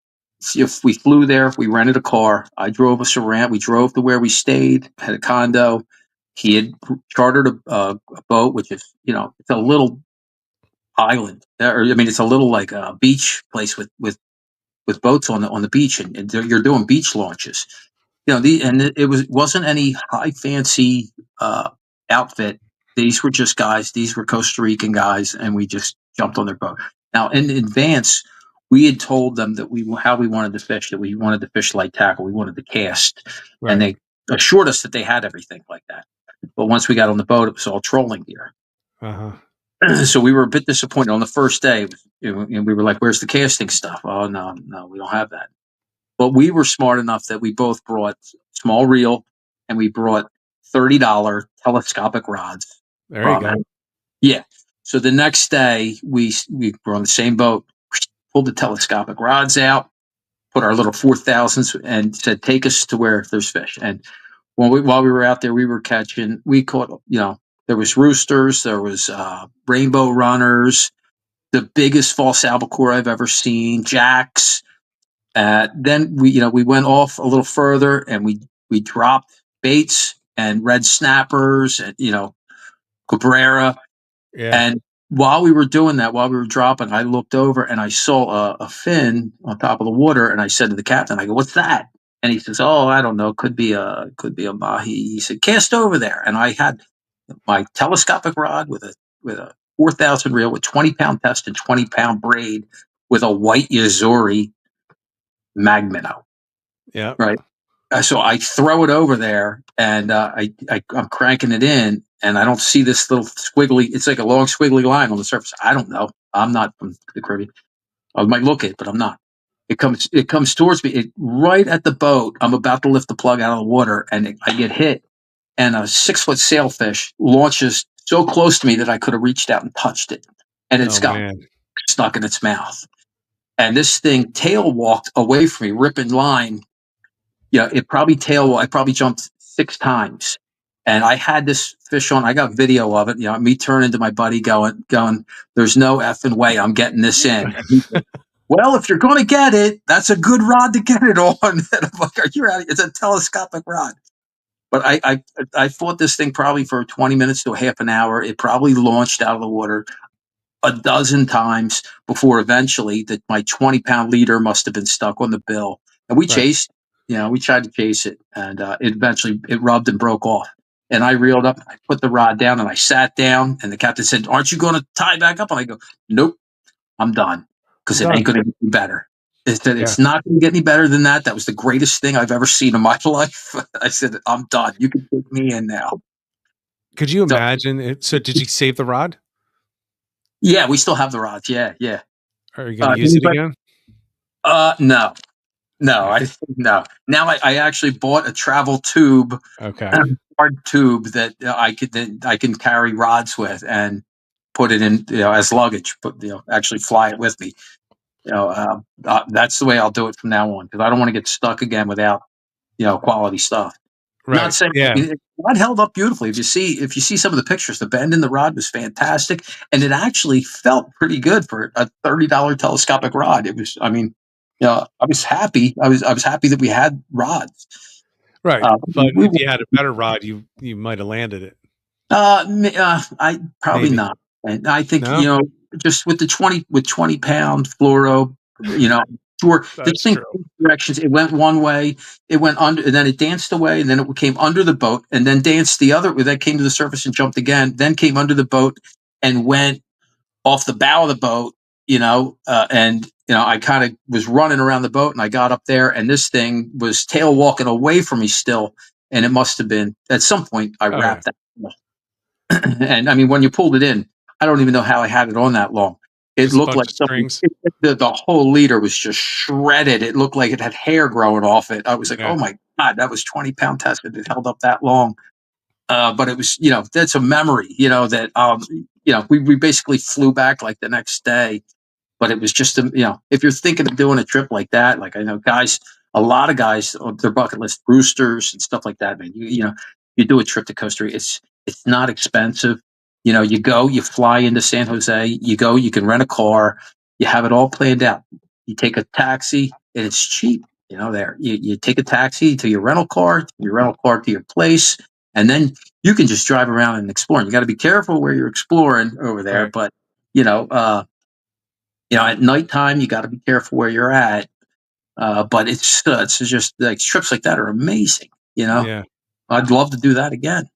Speaker 2: If we flew there, we rented a car. I drove us around. We drove to where we stayed, had a condo. He had chartered a boat, which is it's a little island, or I mean, it's a little like a beach place with boats on the beach, and you're doing beach launches. And it wasn't any high fancy uh, outfit. These were just guys. These were Costa Rican guys, and we just jumped on their boat. Now, in advance, we had told them that how we wanted to fish. That we wanted to fish light tackle. We wanted to cast, and
Speaker 1: Right.
Speaker 2: they assured us that they had everything like that. But once we got on the boat, it was all trolling gear.
Speaker 1: Uh-huh.
Speaker 2: So we were a bit disappointed on the first day. And we were like, "Where's the casting stuff?" Oh no, no, we don't have that. But we were smart enough that we both brought small reel, and we brought $30 telescopic rods
Speaker 1: There you
Speaker 2: from
Speaker 1: go.
Speaker 2: it. Yeah. So the next day we were on the same boat, pulled the telescopic rods out, put our little 4,000s, and said, "Take us to where there's fish." And while we were out there, we caught, there was roosters, there was rainbow runners, the biggest false albacore I've ever seen, jacks. Then we went off a little further, and we dropped baits and red snappers, and cabrera.
Speaker 1: Yeah.
Speaker 2: And while we were doing that, while we were dropping, I looked over and I saw a fin on top of the water, and I said to the captain, I go, "What's that?" And he says, "Oh, I don't know. Could be a mahi." He said, "Cast over there." And I had my telescopic rod with a 4,000 reel with 20-pound test and 20-pound braid with a white Yazuri mag minnow.
Speaker 1: Yeah.
Speaker 2: Right. So I throw it over there, and I'm cranking it in, and I don't see this little squiggly. It's like a long squiggly line on the surface. I don't know. I'm not from the Caribbean. I might look it, but I'm not. It comes towards me, right at the boat. I'm about to lift the plug out of the water, and I get hit, and a 6 foot sailfish launches so close to me that I could have reached out and touched it, and it's
Speaker 1: Oh
Speaker 2: got
Speaker 1: man.
Speaker 2: stuck in its mouth. And this thing tail walked away from me, ripping line. I probably jumped 6 times. And I had this fish on. I got video of it. Me turning to my buddy, going. There's no effing way I'm getting this in. And he said, "Well, if you're going to get it, that's a good rod to get it on." And I'm like, "Are you out? It's a telescopic rod." But I fought this thing probably for 20 minutes to a half an hour. It probably launched out of the water a dozen times before eventually that my 20-pound leader must have been stuck on the bill. And
Speaker 1: Right.
Speaker 2: we tried to chase it, and it rubbed and broke off. And I reeled up, and I put the rod down, and I sat down, and the captain said, "Aren't you going to tie back up?" And I go, "Nope, I'm done,
Speaker 1: I'm
Speaker 2: because it ain't
Speaker 1: done.
Speaker 2: going to get any better.
Speaker 1: Yeah.
Speaker 2: It's not going to get any better than that. That was the greatest thing I've ever seen in my life." I said, "I'm done. You can take me in now."
Speaker 1: Could you
Speaker 2: So
Speaker 1: imagine it? So did you save the rod?
Speaker 2: yeah, we still have the rods. Yeah, yeah.
Speaker 1: Are you going to use it
Speaker 2: Anybody?
Speaker 1: again?
Speaker 2: No, No,
Speaker 1: Yeah.
Speaker 2: no. Now I actually bought a travel tube,
Speaker 1: Okay.
Speaker 2: hard tube that I can carry rods with and put it in, as luggage. Put, actually fly it with me. That's the way I'll do it from now on because I don't want to get stuck again without quality stuff. Not
Speaker 1: Right.
Speaker 2: saying
Speaker 1: Yeah.
Speaker 2: the rod held up beautifully. If you see some of the pictures, the bend in the rod was fantastic, and it actually felt pretty good for a $30 telescopic rod. It was, I mean, I was happy. I was happy that we had rods.
Speaker 1: Right.
Speaker 2: Uh,
Speaker 1: But
Speaker 2: we,
Speaker 1: if you had a better rod, you might have landed it.
Speaker 2: I probably
Speaker 1: Maybe.
Speaker 2: not. And I think
Speaker 1: No?
Speaker 2: just with the 20 pound fluoro, sure. This
Speaker 1: That's
Speaker 2: thing
Speaker 1: true.
Speaker 2: directions. It went one way, it went under, and then it danced away, and then it came under the boat, and then danced the other. Then came to the surface and jumped again. Then came under the boat and went off the bow of the boat. And I kind of was running around the boat, and I got up there, and this thing was tail walking away from me still, and it must have been at some point I
Speaker 1: Oh yeah.
Speaker 2: wrapped that. And I mean, when you pulled it in, I don't even know how I had it on that long. It
Speaker 1: Just a
Speaker 2: looked
Speaker 1: bunch
Speaker 2: like
Speaker 1: of
Speaker 2: something.
Speaker 1: strings.
Speaker 2: The whole leader was just shredded. It looked like it had hair growing off it. I was like, oh
Speaker 1: Yeah.
Speaker 2: my god, that was 20 pound tested. It held up that long. But it was, that's a memory. That we basically flew back like the next day, but it was just if you're thinking of doing a trip like that, like I know guys, a lot of guys on their bucket list, roosters and stuff like that, man. You do a trip to Costa Rica. It's not expensive. You go, you fly into San Jose, you go, you can rent a car, you have it all planned out. You take a taxi, and it's cheap. There you take a taxi to your rental car to your place, and then you can just drive around and explore. You got to be careful where you're exploring over there,
Speaker 1: Right.
Speaker 2: but you know, uh, at nighttime, you got to be careful where you're at. But it's just like trips like that are amazing.
Speaker 1: Yeah.
Speaker 2: I'd love to do that again,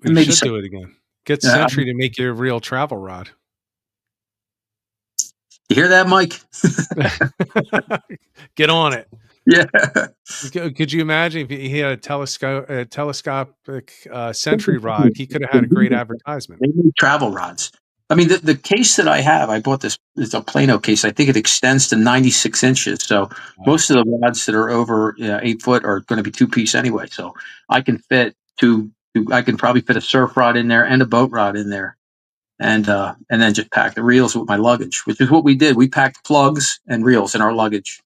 Speaker 2: and
Speaker 1: We
Speaker 2: maybe
Speaker 1: should
Speaker 2: some.
Speaker 1: do it again. Get
Speaker 2: Uh,
Speaker 1: Century to make you a real travel rod.
Speaker 2: you hear that, Mike?
Speaker 1: Get on it.
Speaker 2: Yeah.
Speaker 1: Could you imagine if he had a telescopic Century rod? He could have had a great advertisement.
Speaker 2: They need travel rods. I mean, the case that I have, I bought this. It's a Plano case. I think it extends to 96 inches. So
Speaker 1: Wow.
Speaker 2: most of the rods that are over 8 foot are going to be two-piece anyway. So I can fit I can probably fit a surf rod in there and a boat rod in there, and then just pack the reels with my luggage, which is what we did. We packed plugs and reels in our luggage.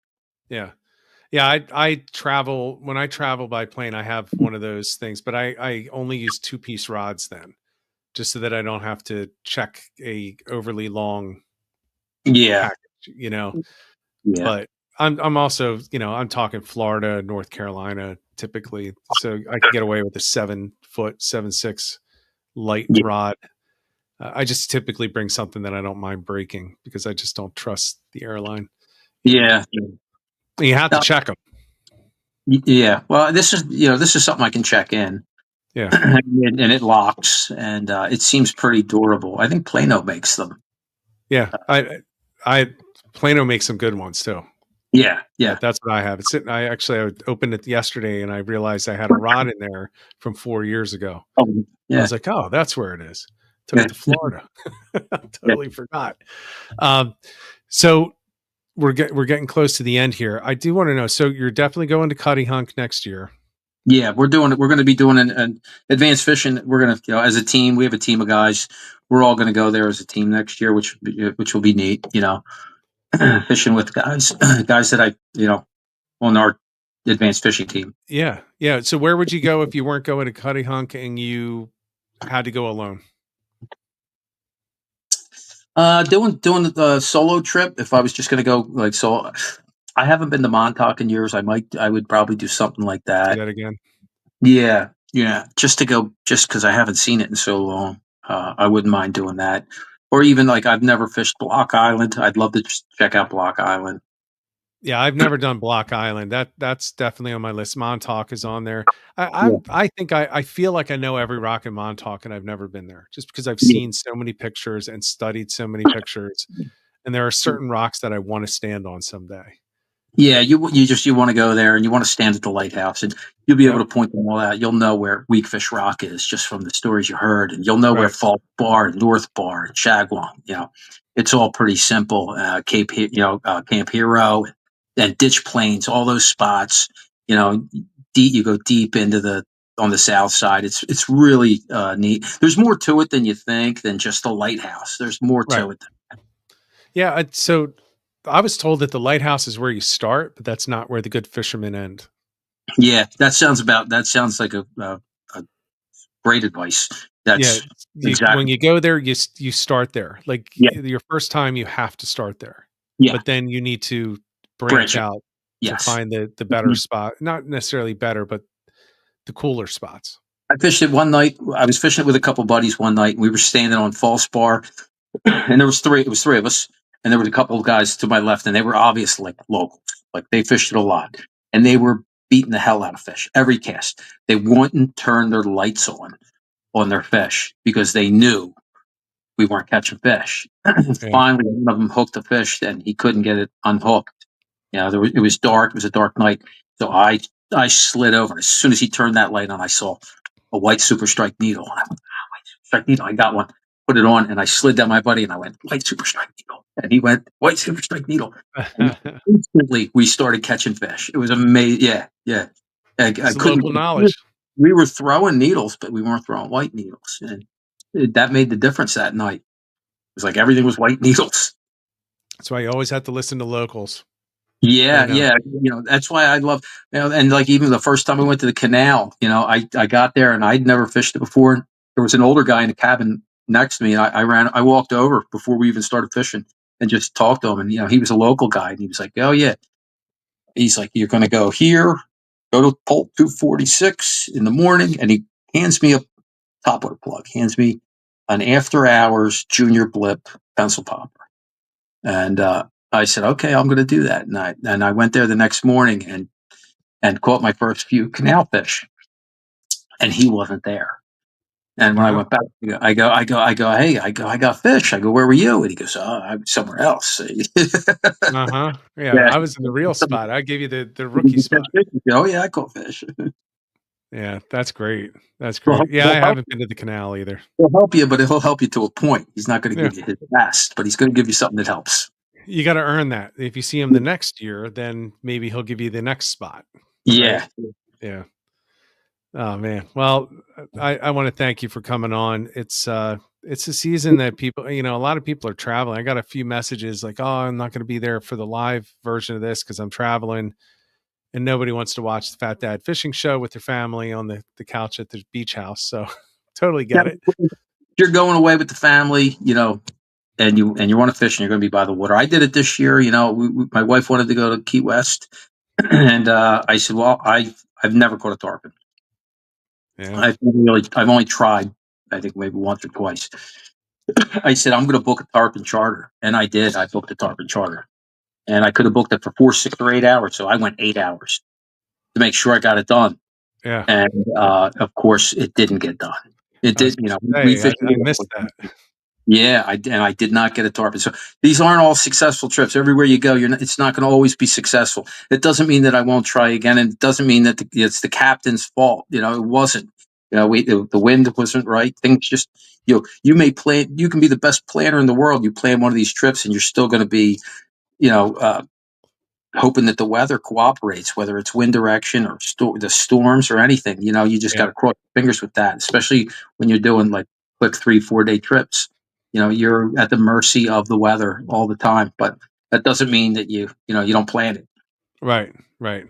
Speaker 1: Yeah. Yeah, I travel when I travel by plane, I have one of those things, but I only use two-piece rods then, just so that I don't have to check a overly long
Speaker 2: Yeah,
Speaker 1: package.
Speaker 2: yeah,
Speaker 1: But I'm also, I'm talking Florida, North Carolina typically, so I can get away with a 7 foot, 7'6" light
Speaker 2: yeah,
Speaker 1: rod. I just typically bring something that I don't mind breaking because I just don't trust the airline. You know,
Speaker 2: yeah.
Speaker 1: you have to
Speaker 2: No,
Speaker 1: check them.
Speaker 2: yeah. Well, this is something I can check in,
Speaker 1: Yeah,
Speaker 2: and it locks, and it seems pretty durable. I think Plano makes them.
Speaker 1: yeah. I Plano makes some good ones too.
Speaker 2: Yeah, yeah,
Speaker 1: But that's what I have. It's sitting. I opened it yesterday and I realized I had a rod in there from 4 years ago. I
Speaker 2: yeah,
Speaker 1: was like, oh, that's where it is. Took
Speaker 2: yeah,
Speaker 1: it to Florida.
Speaker 2: yeah.
Speaker 1: Totally forgot. Um, so we're getting close to the end here. I do want to know. So you're definitely going to Cuddy Hunk next year.
Speaker 2: Yeah, we're doing it. We're going to be doing an advanced fishing. We're going to, as a team, we have a team of guys. We're all going to go there as a team next year, which will be neat. Fishing with guys, guys that on our advanced fishing team.
Speaker 1: Yeah, yeah. So where would you go if you weren't going to Cuddy Hunk and you had to go alone?
Speaker 2: Doing the solo trip. If I was just going to go like solo, I haven't been to Montauk in years. I would probably do something like
Speaker 1: Do
Speaker 2: that.
Speaker 1: that again?
Speaker 2: Yeah, yeah. Just to go, just because I haven't seen it in so long. I wouldn't mind doing that. Or even like I've never fished Block Island. I'd love to just check out Block Island.
Speaker 1: Yeah, I've never done Block Island. That's definitely on my list. Montauk is on there.
Speaker 2: Yeah,
Speaker 1: I think I feel like I know every rock in Montauk, and I've never been there, just because I've
Speaker 2: yeah,
Speaker 1: seen so many pictures and studied so many pictures. And there are certain rocks that I want to stand on someday.
Speaker 2: yeah. You want to go there and you want to stand at the lighthouse and you'll be able
Speaker 1: Yep.
Speaker 2: to point them all out. You'll know where Weakfish Rock is just from the stories you heard, and you'll know where
Speaker 1: Right.
Speaker 2: Falls Bar, and North Bar, and Shagwong. It's all pretty simple. Camp Hero. and ditch plains, all those spots. You know, deep, you go deep into the on the south side. It's really neat. There's more to it than you think than just a lighthouse. There's more
Speaker 1: Right.
Speaker 2: to it.
Speaker 1: Yeah. So I was told that the lighthouse is where you start, but that's not where the good fishermen end.
Speaker 2: Yeah, that sounds like a great advice.
Speaker 1: Yeah.
Speaker 2: That's
Speaker 1: When
Speaker 2: exactly.
Speaker 1: you go there, you start there. Like
Speaker 2: Yeah,
Speaker 1: your first time, you have to start there,
Speaker 2: yeah.
Speaker 1: but then you need to branch
Speaker 2: Branch it.
Speaker 1: out to
Speaker 2: Yes.
Speaker 1: find the better
Speaker 2: Mhm.
Speaker 1: spot. Not necessarily better, but the cooler spots.
Speaker 2: I fished it one night. I was fishing it with a couple buddies one night, and we were standing on False Bar, and there was three. It was three of us, and there was a couple of guys to my left, and they were obviously like locals, like they fished it a lot, and they were beating the hell out of fish every cast. They wouldn't turn their lights on their fish because they knew we weren't catching fish.
Speaker 1: Yeah.
Speaker 2: Finally, one of them hooked a fish, and he couldn't get it unhooked. It was dark. It was a dark night, so I slid over. As soon as he turned that light on, I saw a white super strike needle. And I went, white super strike needle. I got one, put it on, and I slid down my buddy, and I went, white super strike needle. And he went, white super strike needle. And instantly, we started catching fish. It was amazing. Yeah, yeah. I
Speaker 1: It's the
Speaker 2: couldn't.
Speaker 1: local knowledge.
Speaker 2: We were throwing needles, but we weren't throwing white needles, and that made the difference that night. It was like everything was white needles.
Speaker 1: That's why you always have to listen to locals.
Speaker 2: Yeah,
Speaker 1: I know.
Speaker 2: yeah, that's why I love, and like even the first time I went to the canal, I got there and I'd never fished it before. There was an older guy in the cabin next to me, and I walked over before we even started fishing and just talked to him, and he was a local guy, and he was like, "Oh yeah," he's like, "You're going to go here, go to Pult 246 in the morning," and he hands me a topwater plug, hands me an after hours junior blip pencil popper. And I said, okay, I'm going to do that. And I went there the next morning and caught my first few canal fish, and he wasn't there. And when I
Speaker 1: Uh-huh.
Speaker 2: went back, hey, I got fish. I go, where were you? And he goes, oh, I'm somewhere else.
Speaker 1: Uh-huh. Yeah,
Speaker 2: Yeah.
Speaker 1: I was in the real spot. I gave you the rookie spot.
Speaker 2: Oh yeah, I caught fish.
Speaker 1: Yeah, that's great. That's
Speaker 2: He'll,
Speaker 1: great. Yeah, I
Speaker 2: he'll help.
Speaker 1: haven't been to the canal either.
Speaker 2: He'll help you, but he'll help you to a point. He's not going to
Speaker 1: Yeah.
Speaker 2: give you his best, but he's going to give you something that helps.
Speaker 1: You gotta earn that. If you see him the next year, then maybe he'll give you the next spot, right?
Speaker 2: Yeah.
Speaker 1: Yeah. Oh, man. Well, I wanna thank you for coming on. It's a season that people a lot of people are traveling. I got a few messages like, "Oh, I'm not gonna be there for the live version of this because 'cause I'm traveling," and nobody wants to watch the Fat Dad Fishing Show with their family on the couch at the beach house, so totally
Speaker 2: Yeah.
Speaker 1: get it.
Speaker 2: If you're going away with the family, and you want to fish and you're going to be by the water. I did it this year. My wife wanted to go to Key West, and I said, "Well, I've never caught a tarpon.
Speaker 1: Yeah.
Speaker 2: I've only tried. I think maybe once or twice." I said, "I'm going to book a tarpon charter," and I did. I booked a tarpon charter, and I could have booked it for 4, 6, or 8 hours. So I went 8 hours to make sure I got it done,
Speaker 1: Yeah.
Speaker 2: and of course, it didn't get done. It
Speaker 1: I was
Speaker 2: did.
Speaker 1: gonna
Speaker 2: We
Speaker 1: say,
Speaker 2: fished.
Speaker 1: I missed that.
Speaker 2: Yeah, I did not get a tarpon. So these aren't all successful trips. Everywhere you go, it's not going to always be successful. It doesn't mean that I won't try again, and it doesn't mean that it's the captain's fault. It wasn't. The wind wasn't right. Things just you may plan. You can be the best planner in the world. You plan one of these trips, and you're still going to be you know uh, hoping that the weather cooperates, whether it's wind direction or the storms or anything. You just got
Speaker 1: Yeah.
Speaker 2: to cross your fingers with that, especially when you're doing like quick 3, 4 day trips. You're at the mercy of the weather all the time, but that doesn't mean that you don't plan it.
Speaker 1: Right, right.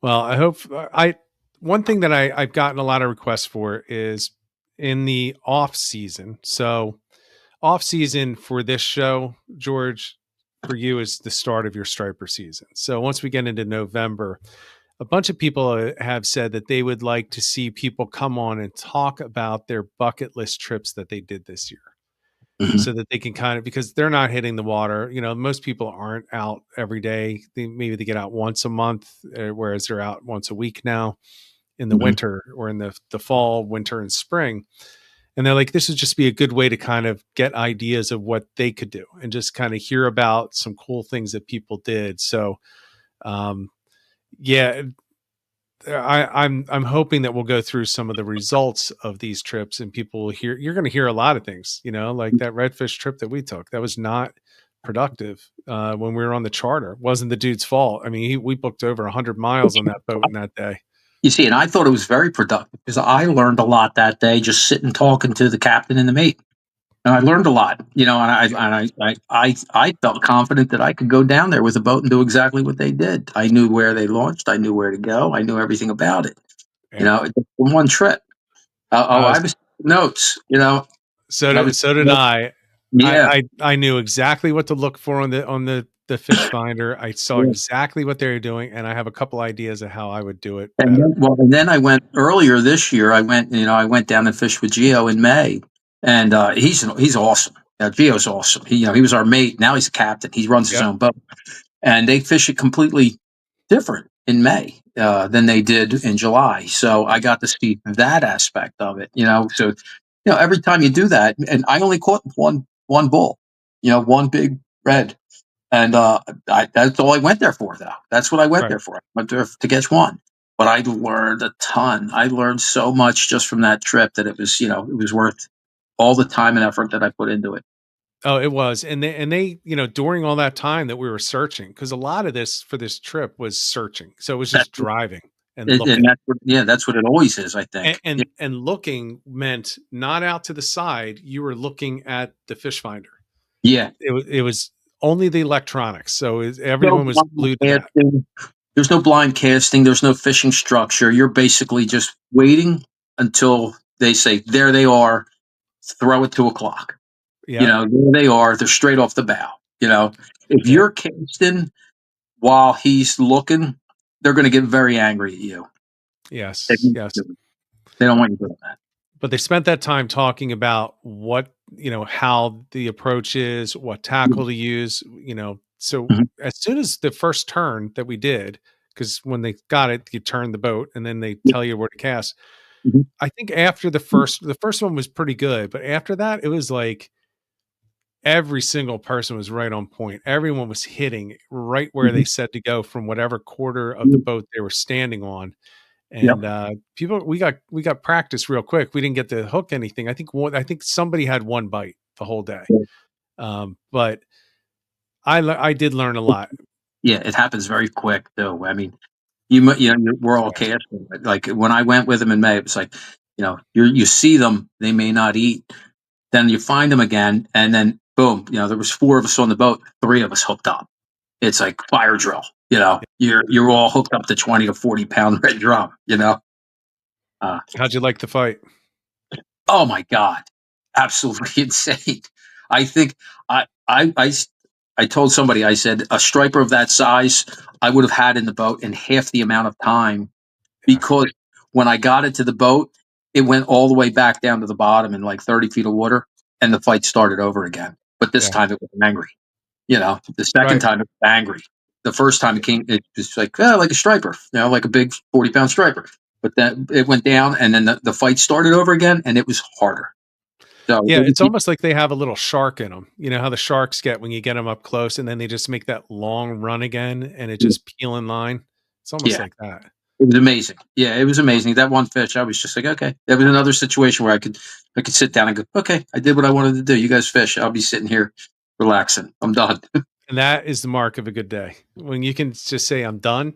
Speaker 1: Well, I hope I one thing that I've gotten a lot of requests for is in the off season. So off season for this show, George, for you is the start of your striper season. So once we get into November, a bunch of people have said that they would like to see people come on and talk about their bucket list trips that they did this year
Speaker 2: Hmm.
Speaker 1: so that they can kind of because they're not hitting the water. Most people aren't out every day. Maybe they get out once a month, whereas they're out once a week now in the
Speaker 2: Hmm.
Speaker 1: winter or in the fall, winter, and spring. And they're like, this would just be a good way to kind of get ideas of what they could do and just kind of hear about some cool things that people did. So, um, yeah, I'm hoping that we'll go through some of the results of these trips and people will hear. You're going to hear a lot of things, like that redfish trip that we took. That was not productive when we were on the charter. It wasn't the dude's fault. I mean, we booked over 100 miles on that boat in that day.
Speaker 2: You see, and I thought it was very productive because I learned a lot that day just sitting talking to the captain and the mate. And I learned a lot, and I felt confident that I could go down there with a boat and do exactly what they did. I knew where they launched. I knew where to go. I knew everything about it.
Speaker 1: Yeah.
Speaker 2: Just one trip. I was notes. I was
Speaker 1: So did I.
Speaker 2: yeah.
Speaker 1: I knew exactly what to look for on the fish finder. I saw
Speaker 2: Yeah.
Speaker 1: exactly what they were doing, and I have a couple ideas of how I would do it
Speaker 2: And
Speaker 1: better.
Speaker 2: then I went earlier this year. I went down and fished with Geo in May, and he's awesome. Geo's awesome. He was our mate. Now he's a captain. He runs his
Speaker 1: Yep.
Speaker 2: own boat, and they fish it completely different in May than they did in July. So I got to see that aspect of it. So every time you do that, and I only caught one bull, one big red. And that's all I went there for, though. That's what I went
Speaker 1: Right.
Speaker 2: there for. I went there to catch one. But I learned a ton. I learned so much just from that trip that it was worth all the time and effort that I put into it.
Speaker 1: Oh, it was. And they, during all that time that we were searching, because a lot of this for this trip was searching. So it was
Speaker 2: That's
Speaker 1: just driving and
Speaker 2: and
Speaker 1: looking.
Speaker 2: that's what it always is, I
Speaker 1: And,
Speaker 2: think.
Speaker 1: and and looking meant not out to the side. You were looking at the fish finder.
Speaker 2: Yeah.
Speaker 1: It was only the electronics. So
Speaker 2: No
Speaker 1: everyone was
Speaker 2: blind
Speaker 1: glued to that.
Speaker 2: casting. There's no blind casting. There's no fishing structure. You're basically just waiting until they say, there they are, throw it 2 o'clock.
Speaker 1: Yep.
Speaker 2: There they are. They're straight off the bow. If
Speaker 1: Yep.
Speaker 2: you're casting while he's looking, they're going to get very angry at you. They
Speaker 1: Yes. Yes.
Speaker 2: don't want you doing that.
Speaker 1: But they spent that time talking about how the approach is, what tackle to use. So
Speaker 2: Mhm,
Speaker 1: as soon as the first turn that we did, because when they got it, you turn the boat and then they
Speaker 2: yeah,
Speaker 1: tell you where to cast.
Speaker 2: mhm,
Speaker 1: I think after the first one was pretty good, but after that, it was like every single person was right on point. Everyone was hitting right where
Speaker 2: mhm,
Speaker 1: they said to go from whatever quarter of the
Speaker 2: mhm,
Speaker 1: boat they were standing on.
Speaker 2: yep,
Speaker 1: And people, we got practice real quick. We didn't get to hook anything. I think somebody had one bite the whole day.
Speaker 2: yeah.
Speaker 1: But I did learn a lot.
Speaker 2: Yeah, it happens very quick too. I mean, we're all
Speaker 1: Fast.
Speaker 2: casting. Like when I went with them in May, it was like, you see them, they may not eat. Then you find them again, and then boom, there was four of us on the boat, three of us hooked up. It's like fire drill. You're all hooked up to 20 to 40 pound red drum. Uh,
Speaker 1: How'd you like the fight?
Speaker 2: oh my god, absolutely insane. I think I told somebody, I said a striper of that size I would have had in the boat in half the amount of time,
Speaker 1: Yeah,
Speaker 2: because when I got it to the boat, it went all the way back down to the bottom in like 30 feet of water, and the fight started over again. But this
Speaker 1: yeah,
Speaker 2: time it was angry. The second
Speaker 1: right.
Speaker 2: time it was angry. The first time it was like a striper, like a big 40-pound striper. But then it went down, and then the fight started over again, and it was harder. So
Speaker 1: Yeah,
Speaker 2: it
Speaker 1: it's
Speaker 2: was,
Speaker 1: almost like they have a little shark in them. You know how the sharks get when you get them up close, and then they just make that long run again, and it just peel in line. It's almost
Speaker 2: yeah,
Speaker 1: like that.
Speaker 2: it was amazing. Yeah, it was amazing. That one fish, I was just like, okay. That was another situation where I could sit down and go, okay, I did what I wanted to do. You guys fish. I'll be sitting here relaxing. I'm done.
Speaker 1: And that is the mark of a good day when you can just say, "I'm done."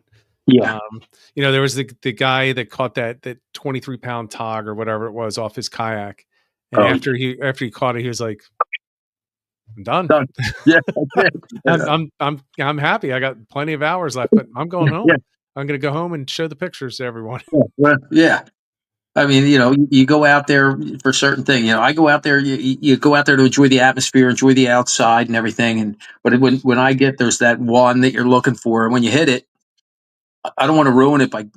Speaker 2: Yeah.
Speaker 1: Um, there was the guy that caught that 23-pound tog or whatever it was off his kayak, and
Speaker 2: Oh,
Speaker 1: after he caught it, he was like, "I'm done.
Speaker 2: done. Yeah, that's it.
Speaker 1: I'm happy. I got plenty of hours left, but I'm going
Speaker 2: Yeah.
Speaker 1: home. I'm gonna go home and show the pictures to everyone."
Speaker 2: Yeah. Well, yeah. I mean, you go out there for certain thing. I go out there. You go out there to enjoy the atmosphere, enjoy the outside, and everything. But when I get there's that one that you're looking for, and when you hit it, I don't want to ruin it by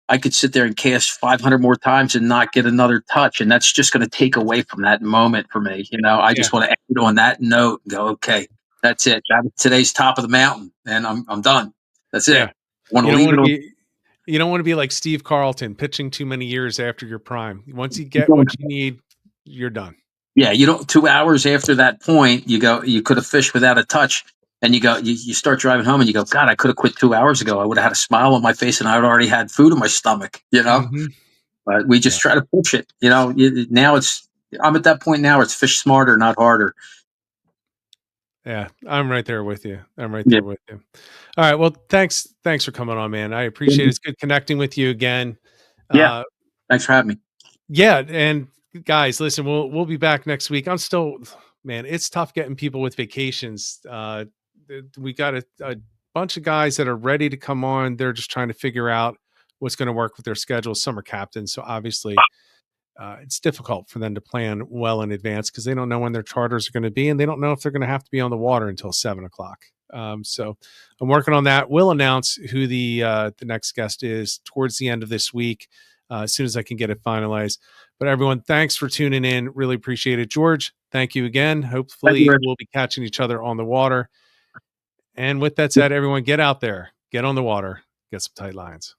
Speaker 2: I could sit there and cast 500 more times and not get another touch, and that's just going to take away from that moment for me. I
Speaker 1: Yeah,
Speaker 2: just want to end on that note and go, okay, that's it. Today's top of the mountain, and I'm done. That's it.
Speaker 1: yeah.
Speaker 2: I want to
Speaker 1: You don't
Speaker 2: leave
Speaker 1: want
Speaker 2: it
Speaker 1: to
Speaker 2: on.
Speaker 1: be you don't want to be like Steve Carlton pitching too many years after your prime. Once you get what you need, you're done.
Speaker 2: Yeah, 2 hours after that point, you could have fished without a touch. And you start driving home and you go, God, I could have quit 2 hours ago. I would have had a smile on my face and I would already had food in my stomach.
Speaker 1: Mhm.
Speaker 2: But we just
Speaker 1: Yeah.
Speaker 2: try to push it. Now I'm at that point now. It's fish smarter, not harder.
Speaker 1: Yeah, I'm right there with you. I'm right
Speaker 2: Yeah.
Speaker 1: there with you. All right. Well, thanks for coming on, man. I appreciate it. It's good connecting with you again.
Speaker 2: Yeah.
Speaker 1: Uh,
Speaker 2: Thanks for having me.
Speaker 1: yeah, and guys, listen, we'll be back next week. I'm still, man, it's tough getting people with vacations. We got a bunch of guys that are ready to come on. They're just trying to figure out what's going to work with their schedule. Some are captains, so obviously it's difficult for them to plan well in advance because they don't know when their charters are going to be, and they don't know if they're going to have to be on the water until 7 o'clock. So I'm working on that. We'll announce who the next guest is towards the end of this week, as soon as I can get it finalized. But everyone, thanks for tuning in. Really appreciate it. George, thank you again.
Speaker 2: Thank you,
Speaker 1: Hopefully,
Speaker 2: Rich.
Speaker 1: we'll be catching each other on the water. And with that said, everyone, get out there, get on the water, get some tight lines.